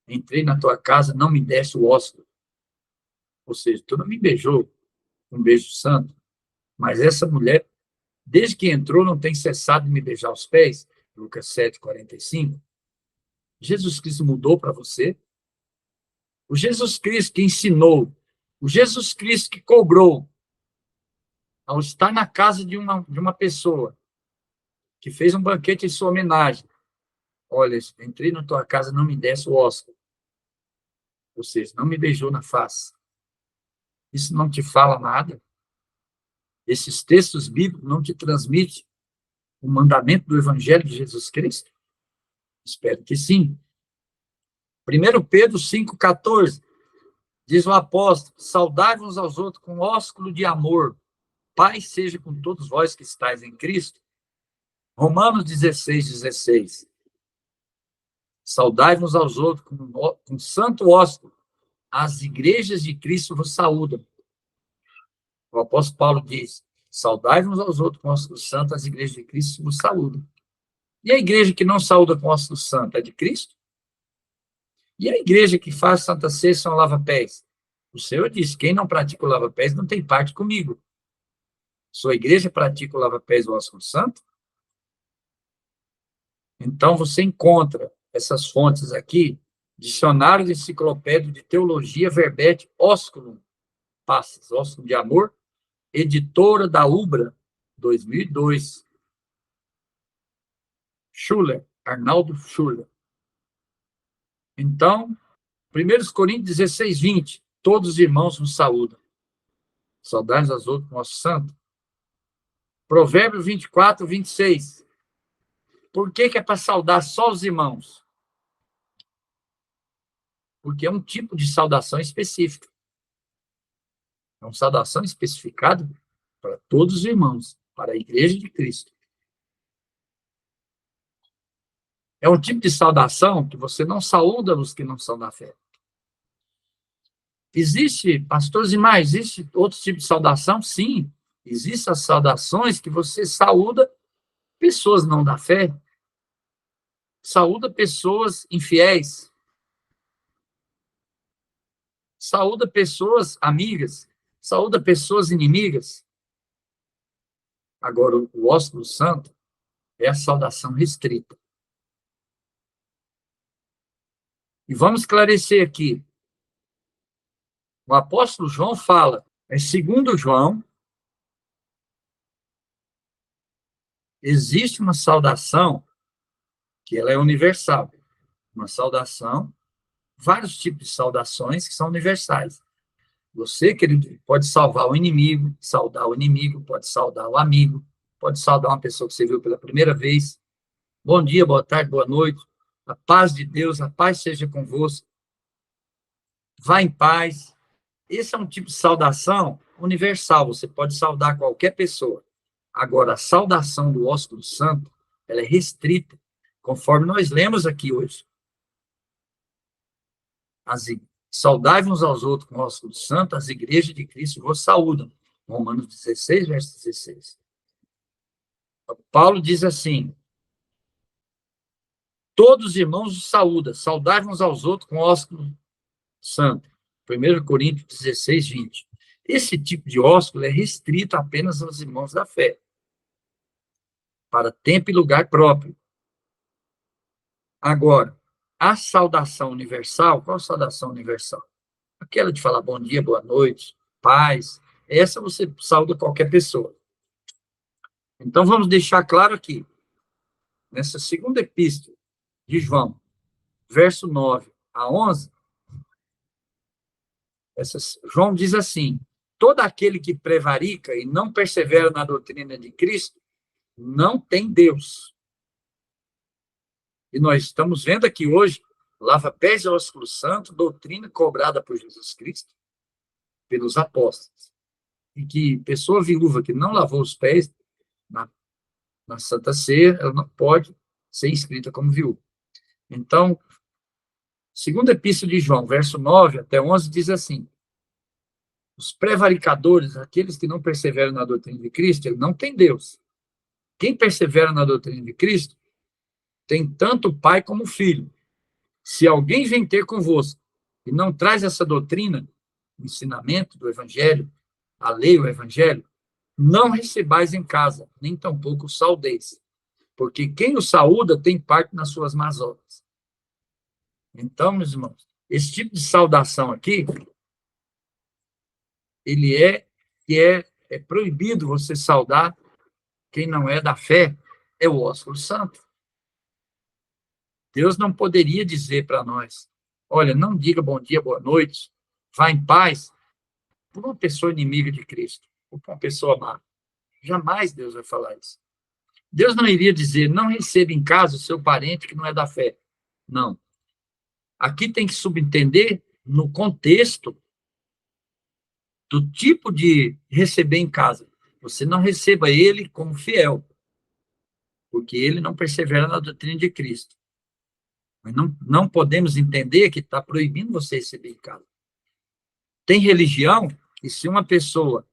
entrei na tua casa, não me desse o ósculo. Ou seja, tu não me beijou um beijo santo, mas essa mulher, desde que entrou, não tem cessado de me beijar os pés. Lucas 7, 45. Jesus Cristo mudou para você? O Jesus Cristo que ensinou, o Jesus Cristo que cobrou, ao estar na casa de uma pessoa, que fez um banquete em sua homenagem, olha, entrei na tua casa, não me desse o ósculo. Ou seja, não me beijou na face. Isso não te fala nada? Esses textos bíblicos não te transmitem o mandamento do Evangelho de Jesus Cristo? Espero que sim. 1 Pedro 5,14, diz o apóstolo: saudai-vos uns aos outros com ósculo de amor. Paz seja com todos vós que estáis em Cristo. Romanos 16, 16. Saudai-vos aos outros com santo ósculo. As igrejas de Cristo vos saúdam. O apóstolo Paulo diz: saudai-vos aos outros com ósculo santo, as igrejas de Cristo vos saúdam. E a igreja que não saúda com ósculo santo é de Cristo? E a igreja que faz Santa Ceia são lava-pés? O Senhor disse: quem não pratica o lava-pés não tem parte comigo. Sua igreja pratica o lava-pés do ósculo santo? Então, você encontra essas fontes aqui, Dicionário de Enciclopédia de Teologia, Verbete, Ósculo, Passes, Ósculo de Amor, editora da Ubra, 2002. Schuller, Arnaldo Schuller. Então, 1 Coríntios 16, 20, todos os irmãos nos saúdam. Saudades aos outros, nosso santo. Provérbios 24, 26. Por que é para saudar só os irmãos? Porque é um tipo de saudação específica. É uma saudação especificada para todos os irmãos, para a Igreja de Cristo. É um tipo de saudação que você não saúda os que não são da fé. Existe, pastores e mais, existe outro tipo de saudação? Sim. Existem as saudações que você saúda pessoas não da fé, saúda pessoas infiéis, saúda pessoas amigas, saúda pessoas inimigas. Agora, o ósculo santo é a saudação restrita. E vamos esclarecer aqui. O apóstolo João fala, segundo João, existe uma saudação que ela é universal. Uma saudação, vários tipos de saudações que são universais. Você, querido, pode salvar o inimigo, saudar o inimigo, pode saudar o amigo, pode saudar uma pessoa que você viu pela primeira vez. Bom dia, boa tarde, boa noite. A paz de Deus, a paz seja convosco. vá em paz. Esse é um tipo de saudação universal, você pode saudar qualquer pessoa. Agora, a saudação do ósculo santo, ela é restrita, conforme nós lemos aqui hoje. Saudai uns aos outros com o ósculo santo, as igrejas de Cristo vos saúdam. Romanos 16, verso 16. Paulo diz assim, todos os irmãos os saúdam, saudai uns aos outros com o ósculo santo. 1 Coríntios 16, 20. Esse tipo de ósculo é restrito apenas aos irmãos da fé, para tempo e lugar próprio. Agora, a saudação universal, qual a saudação universal? Aquela de falar bom dia, boa noite, paz, essa você sauda qualquer pessoa. Então, vamos deixar claro aqui, nessa segunda epístola de João, verso 9 a 11, João diz assim, todo aquele que prevarica e não persevera na doutrina de Cristo, não tem Deus. E nós estamos vendo aqui hoje, lava-pés e ósculo santo, doutrina cobrada por Jesus Cristo, pelos apóstolos. E que pessoa viúva que não lavou os pés na Santa Ceia, ela não pode ser inscrita como viúva. Então, segunda epístola de João, verso 9 até 11, diz assim, os prevaricadores, aqueles que não perseveram na doutrina de Cristo, ele não tem Deus. Quem persevera na doutrina de Cristo, tem tanto o Pai como o Filho. Se alguém vem ter convosco e não traz essa doutrina, o ensinamento do Evangelho, a lei, o Evangelho, não recebais em casa, nem tampouco saudeis, porque quem o saúda tem parte nas suas más obras. Então, meus irmãos, esse tipo de saudação aqui, ele é proibido você saudar quem não é da fé, é o ósculo santo. Deus não poderia dizer para nós, olha, não diga bom dia, boa noite, vá em paz, por uma pessoa inimiga de Cristo, ou por uma pessoa má. Jamais Deus vai falar isso. Deus não iria dizer, não receba em casa o seu parente que não é da fé. Não. Aqui tem que subentender no contexto do tipo de receber em casa. Você não receba ele como fiel, porque ele não persevera na doutrina de Cristo. Mas não podemos entender que está proibindo você receber em casa. Tem religião, e se uma pessoa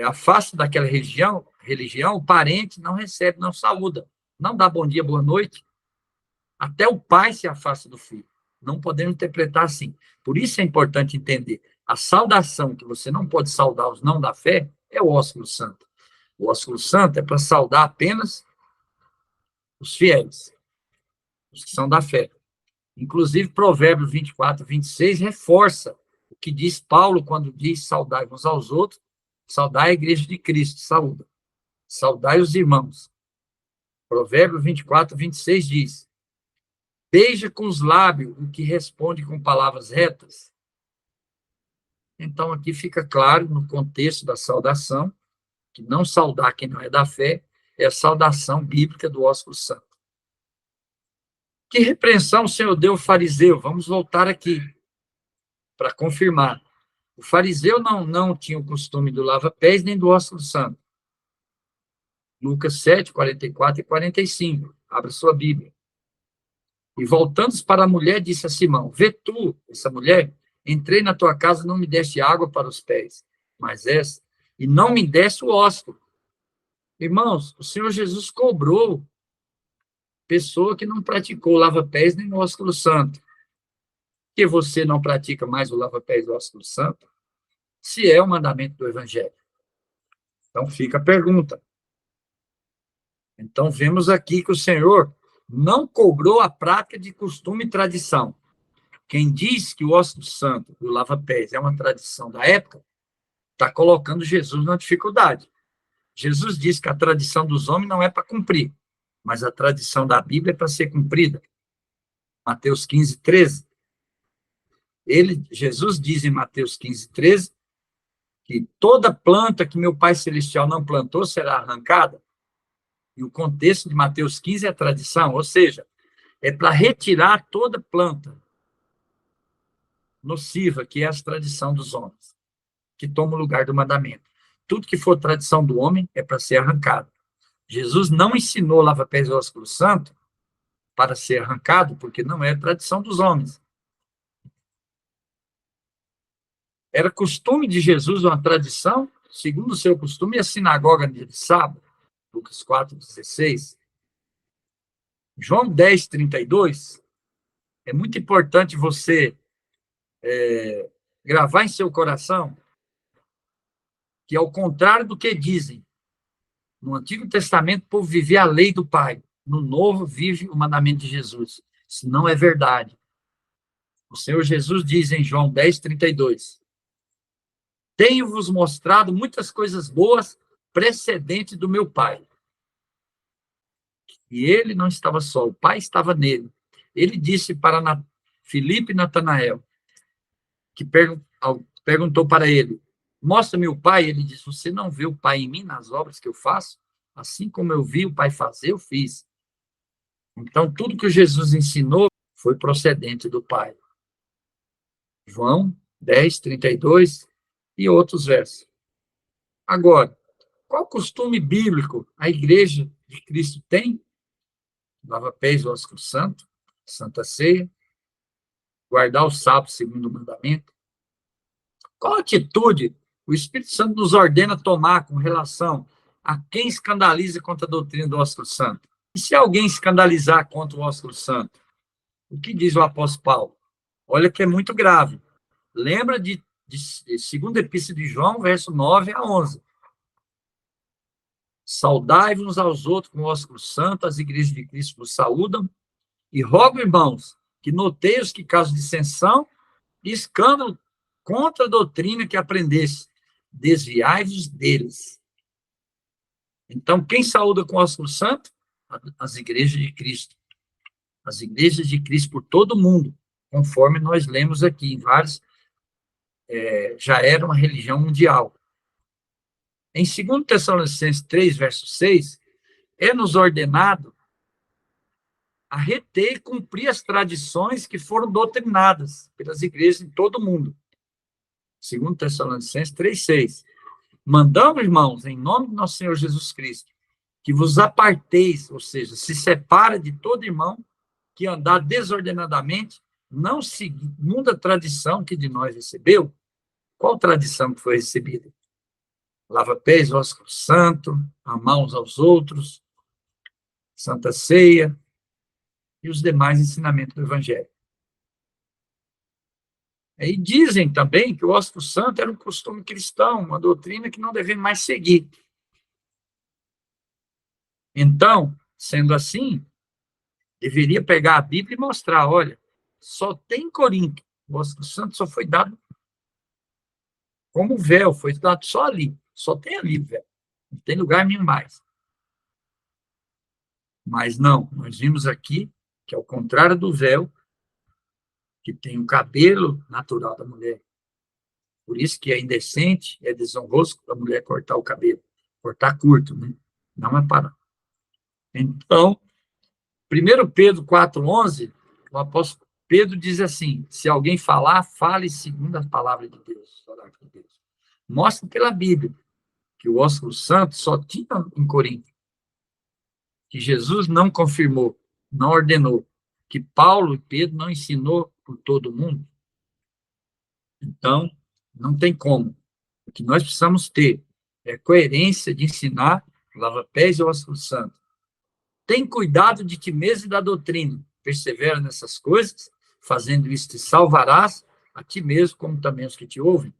afasta daquela religião, o parente não recebe, não saúda, não dá bom dia, boa noite. Até o pai se afasta do filho. Não podemos interpretar assim. Por isso é importante entender. A saudação que você não pode saudar os não da fé é o ósculo santo. O ósculo santo é para saudar apenas os fiéis, os que são da fé. Inclusive, Provérbios 24, 26 reforça o que diz Paulo quando diz saudai uns aos outros, saudai a igreja de Cristo, saúda. Saudai os irmãos. Provérbios 24, 26 diz, beija com os lábios o que responde com palavras retas. Então, aqui fica claro, no contexto da saudação, que não saudar quem não é da fé é a saudação bíblica do ósculo santo. Que repreensão o Senhor deu ao fariseu? Vamos voltar aqui para confirmar. O fariseu não tinha o costume do lava-pés nem do ósculo santo. Lucas 7, 44 e 45. Abra sua Bíblia. E voltando para a mulher, disse a Simão, vê tu, essa mulher, entrei na tua casa e não me deste água para os pés, mas essa, e não me deste o ósculo. Irmãos, o Senhor Jesus cobrou pessoa que não praticou o lava-pés nem o ósculo santo. Que você não pratica mais o lava-pés e o ósculo santo? Se é o mandamento do Evangelho. Então, fica a pergunta. Então, vemos aqui que o Senhor não cobrou a prática de costume e tradição. Quem diz que o ósculo santo, o lava-pés, é uma tradição da época, está colocando Jesus na dificuldade. Jesus diz que a tradição dos homens não é para cumprir, mas a tradição da Bíblia é para ser cumprida. Mateus 15, 13. Jesus diz em Mateus 15, 13, que toda planta que meu Pai Celestial não plantou será arrancada. E o contexto de Mateus 15 é a tradição, ou seja, é para retirar toda planta nociva, que é a tradição dos homens, que toma o lugar do mandamento. Tudo que for tradição do homem é para ser arrancado. Jesus não ensinou lava-pés e ósculo santo para ser arrancado, porque não é tradição dos homens. Era costume de Jesus, uma tradição, segundo o seu costume, a sinagoga de sábado, Lucas 4,16. João 10,32, é muito importante você gravar em seu coração que, ao contrário do que dizem, no Antigo Testamento o povo vivia a lei do Pai, no Novo vive o mandamento de Jesus. Isso não é verdade. O Senhor Jesus diz em João 10,32, tenho-vos mostrado muitas coisas boas precedentes do meu Pai. E ele não estava só, o Pai estava nele. Ele disse para Filipe e Natanael, que perguntou para ele, mostra-me o Pai. Ele disse, você não vê o Pai em mim, nas obras que eu faço? Assim como eu vi o Pai fazer, eu fiz. Então, tudo que Jesus ensinou foi procedente do Pai. João 10,32 e outros versos. Agora, qual costume bíblico a Igreja de Cristo tem? Lava-pés, ósculo santo, Santa Ceia, guardar o sábado segundo o mandamento. Qual atitude o Espírito Santo nos ordena tomar com relação a quem escandaliza contra a doutrina do ósculo santo? E se alguém escandalizar contra o ósculo santo? O que diz o apóstolo Paulo? Olha que é muito grave. Lembra de 2ª Epístola de João, verso 9 a 11. Saudai-vos aos outros com o ósculo santo, as igrejas de Cristo vos saúdam, e rogo, irmãos, que noteios que caso de dissensão e escândalo contra a doutrina que aprendesse, desviai-vos deles. Então, quem saúda com o ósculo santo? As igrejas de Cristo. As igrejas de Cristo por todo o mundo, conforme nós lemos aqui, em vários, já era uma religião mundial. Em 2 Tessalonicenses 3, verso 6, é nos ordenado a reter e cumprir as tradições que foram doutrinadas pelas igrejas em todo o mundo. 2 Tessalonicenses 3, 6. Mandamos, irmãos, em nome de nosso Senhor Jesus Cristo, que vos aparteis, ou seja, se separa de todo irmão que andar desordenadamente, não segundo a tradição que de nós recebeu. Qual tradição que foi recebida? Lava-pés, ósculo santo, amar uns aos outros, Santa Ceia e os demais ensinamentos do Evangelho. E dizem também que o ósculo santo era um costume cristão, uma doutrina que não devemos mais seguir. Então, sendo assim, deveria pegar a Bíblia e mostrar, olha, só tem em Corinto, o ósculo santo só foi dado como véu, foi dado só ali, só tem ali o véu, não tem lugar nenhum mais. Mas não, nós vimos aqui que, ao contrário do véu, que tem o cabelo natural da mulher, por isso que é indecente, é desonroso a mulher cortar o cabelo, cortar curto, né? Não é para. Então, 1 Pedro 4,11, o apóstolo Pedro diz assim, se alguém falar, fale segundo a palavra de Deus. Mostra pela Bíblia que o ósculo santo só tinha em Corinto, que Jesus não confirmou, não ordenou, que Paulo e Pedro não ensinou por todo mundo. Então, não tem como. O que nós precisamos ter é coerência de ensinar lava-pés e ósculo santo. Tem cuidado de ti mesmo e da doutrina. Persevera nessas coisas, fazendo isso te salvarás a ti mesmo, como também os que te ouvem.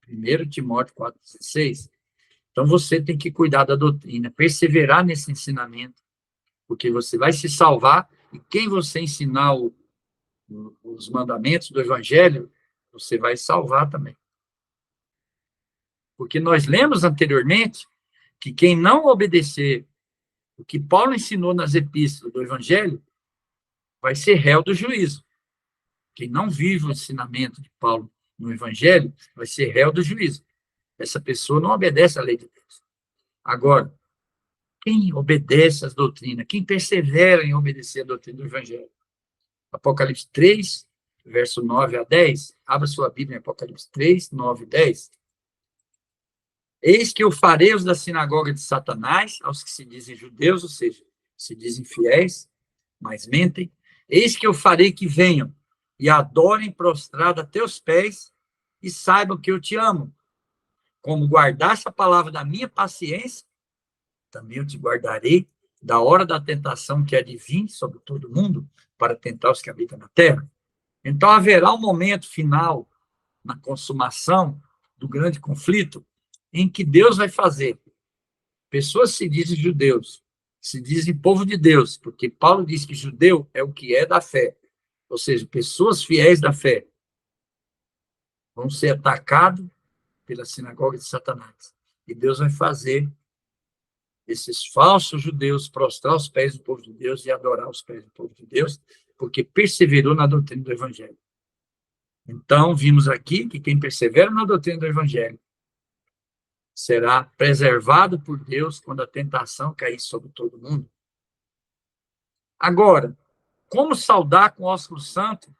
1 Timóteo 4,16. Então, você tem que cuidar da doutrina, perseverar nesse ensinamento, porque você vai se salvar, e quem você ensinar os mandamentos do Evangelho, você vai salvar também. Porque nós lemos anteriormente que quem não obedecer o que Paulo ensinou nas epístolas do Evangelho vai ser réu do juízo. Quem não vive o ensinamento de Paulo no Evangelho vai ser réu do juízo. Essa pessoa não obedece à lei de Deus. Agora, quem obedece às doutrinas, quem persevera em obedecer a doutrina do Evangelho? Apocalipse 3, verso 9 a 10, abra sua Bíblia em Apocalipse 3, 9 e 10. Eis que eu farei os da sinagoga de Satanás, aos que se dizem judeus, ou seja, se dizem fiéis, mas mentem. Eis que eu farei que venham e adorem prostrado a teus pés e saibam que eu te amo. Como guardaste a palavra da minha paciência, também eu te guardarei da hora da tentação que há de vir sobre todo mundo para tentar os que habitam na terra. Então haverá um momento final na consumação do grande conflito em que Deus vai fazer pessoas se dizem judeus, se dizem povo de Deus, porque Paulo diz que judeu é o que é da fé, ou seja, pessoas fiéis da fé vão ser atacados pela sinagoga de Satanás. E Deus vai fazer esses falsos judeus prostrar os pés do povo de Deus e adorar os pés do povo de Deus, porque perseverou na doutrina do Evangelho. Então, vimos aqui que quem persevera na doutrina do Evangelho será preservado por Deus quando a tentação cair sobre todo mundo. Agora, como saudar com ósculo santo?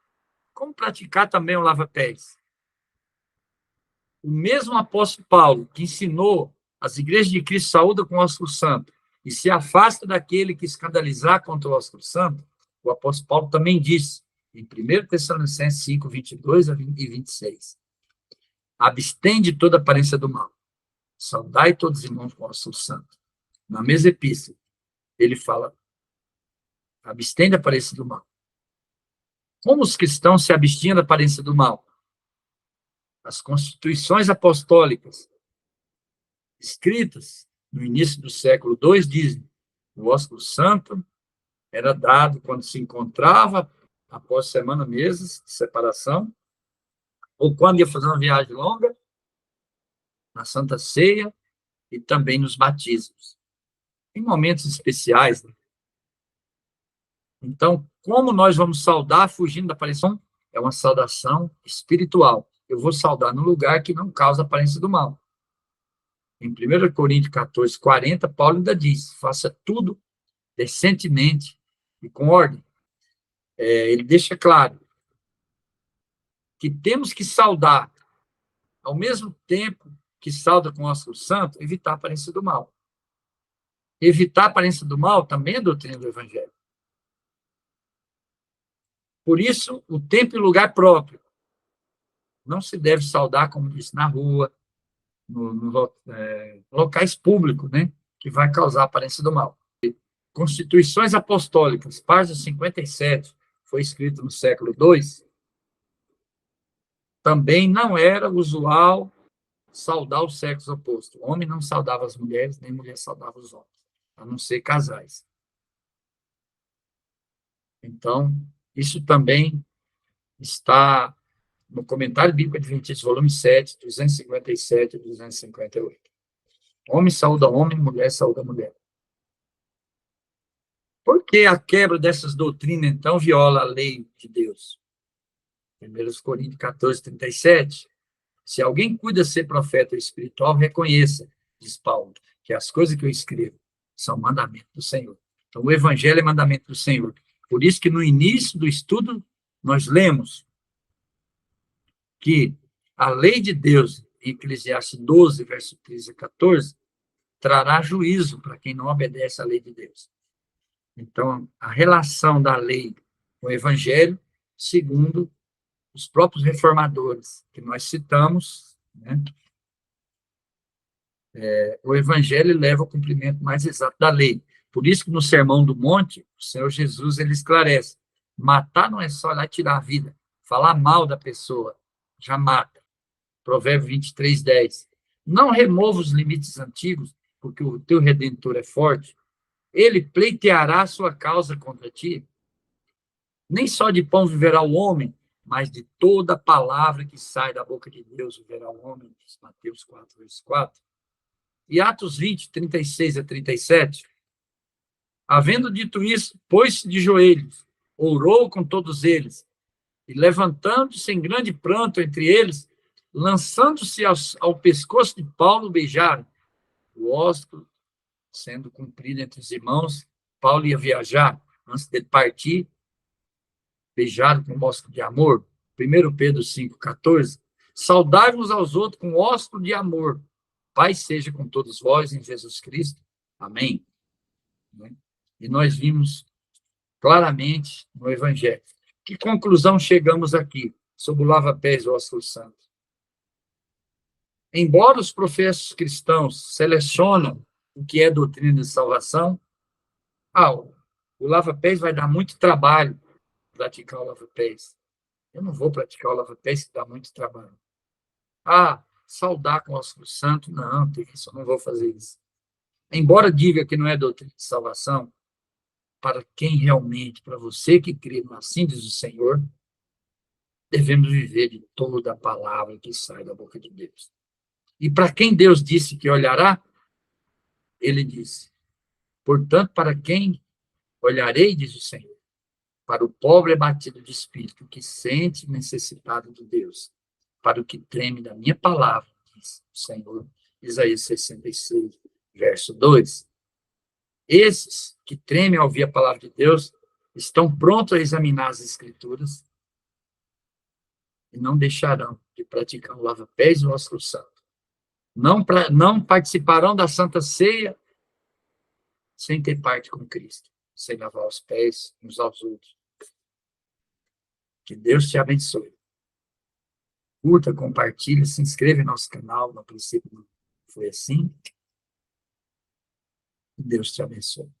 Como praticar também o lava-pés? O mesmo apóstolo Paulo, que ensinou as igrejas de Cristo saúda com o ósculo santo e se afasta daquele que escandalizar contra o ósculo santo, o apóstolo Paulo também disse, em 1 Tessalonicenses 5, 22 e 26, abstém de toda aparência do mal, saudai todos os irmãos com o ósculo santo. Na mesma epístola, ele fala, abstém da aparência do mal. Como os cristãos se abstinham da aparência do mal? As constituições apostólicas, escritas no início do século II, dizem que o ósculo santo era dado quando se encontrava, após semana, meses de separação, ou quando ia fazer uma viagem longa, na Santa Ceia e também nos batismos. Em momentos especiais, né? Então, como nós vamos saudar fugindo da aparição? É uma saudação espiritual. Eu vou saudar no lugar que não causa aparência do mal. Em 1 Coríntios 14, 40, Paulo ainda diz, faça tudo decentemente e com ordem. Ele deixa claro que temos que saudar, ao mesmo tempo que sauda com o ósculo santo, evitar a aparência do mal. Evitar a aparência do mal também é doutrina do Evangelho. Por isso, o tempo e lugar próprio. Não se deve saudar, como disse, na rua, locais públicos, né, que vai causar a aparência do mal. Constituições apostólicas, página 57, foi escrito no século II, também não era usual saudar o sexo oposto. O homem não saudava as mulheres, nem mulher saudava os homens, a não ser casais. Então, isso também está no Comentário Bíblico Adventista, volume 7, 257 e 258. Homem saúda homem, mulher saúda mulher. Por que a quebra dessas doutrinas, então, viola a lei de Deus? 1 Coríntios 14, 37. Se alguém cuida ser profeta ou espiritual, reconheça, diz Paulo, que as coisas que eu escrevo são mandamento do Senhor. Então, o Evangelho é mandamento do Senhor. Por isso que no início do estudo, nós lemos que a lei de Deus, em Eclesiastes 12, verso 13 a 14, trará juízo para quem não obedece à lei de Deus. Então, a relação da lei com o Evangelho, segundo os próprios reformadores que nós citamos, né, o Evangelho leva ao cumprimento mais exato da lei. Por isso que no Sermão do Monte, o Senhor Jesus ele esclarece, matar não é só lá tirar a vida, falar mal da pessoa, já mata. Provérbio 23, 10. Não remova os limites antigos, porque o teu Redentor é forte, ele pleiteará a sua causa contra ti. Nem só de pão viverá o homem, mas de toda palavra que sai da boca de Deus viverá o homem, diz Mateus 4, verso 4. E Atos 20, 36 a 37, havendo dito isso, pôs-se de joelhos, orou com todos eles, e levantando-se em grande pranto entre eles, lançando-se ao pescoço de Paulo, beijaram. O ósculo sendo cumprido entre os irmãos, Paulo ia viajar, antes de partir, beijado com o ósculo de amor, 1 Pedro 5,14, saudai uns aos outros com ósculo de amor. Paz seja com todos vós em Jesus Cristo. Amém. E nós vimos claramente no Evangelho. Que conclusão chegamos aqui sobre o lava-pés do ósculo santo? Embora os professos cristãos selecionam o que é doutrina de salvação, o lava-pés vai dar muito trabalho praticar o lava-pés. Eu não vou praticar o lava-pés, que dá muito trabalho. Saudar com o ósculo santo, não, isso, eu não vou fazer isso. Embora diga que não é doutrina de salvação, para quem realmente, para você que crê, assim diz o Senhor, devemos viver de toda a palavra que sai da boca de Deus. E para quem Deus disse que olhará, ele disse, portanto, para quem olharei, diz o Senhor, para o pobre abatido de espírito, que sente necessitado de Deus, para o que treme da minha palavra, diz o Senhor. Isaías 66, verso 2. Esses que tremem ao ouvir a palavra de Deus estão prontos a examinar as Escrituras e não deixarão de praticar o lava-pés e o ósculo santo. Não participarão da Santa Ceia sem ter parte com Cristo, sem lavar os pés uns aos outros. Que Deus te abençoe. Curta, compartilha, se inscreve no nosso canal. No princípio não foi assim. Que Deus te abençoe.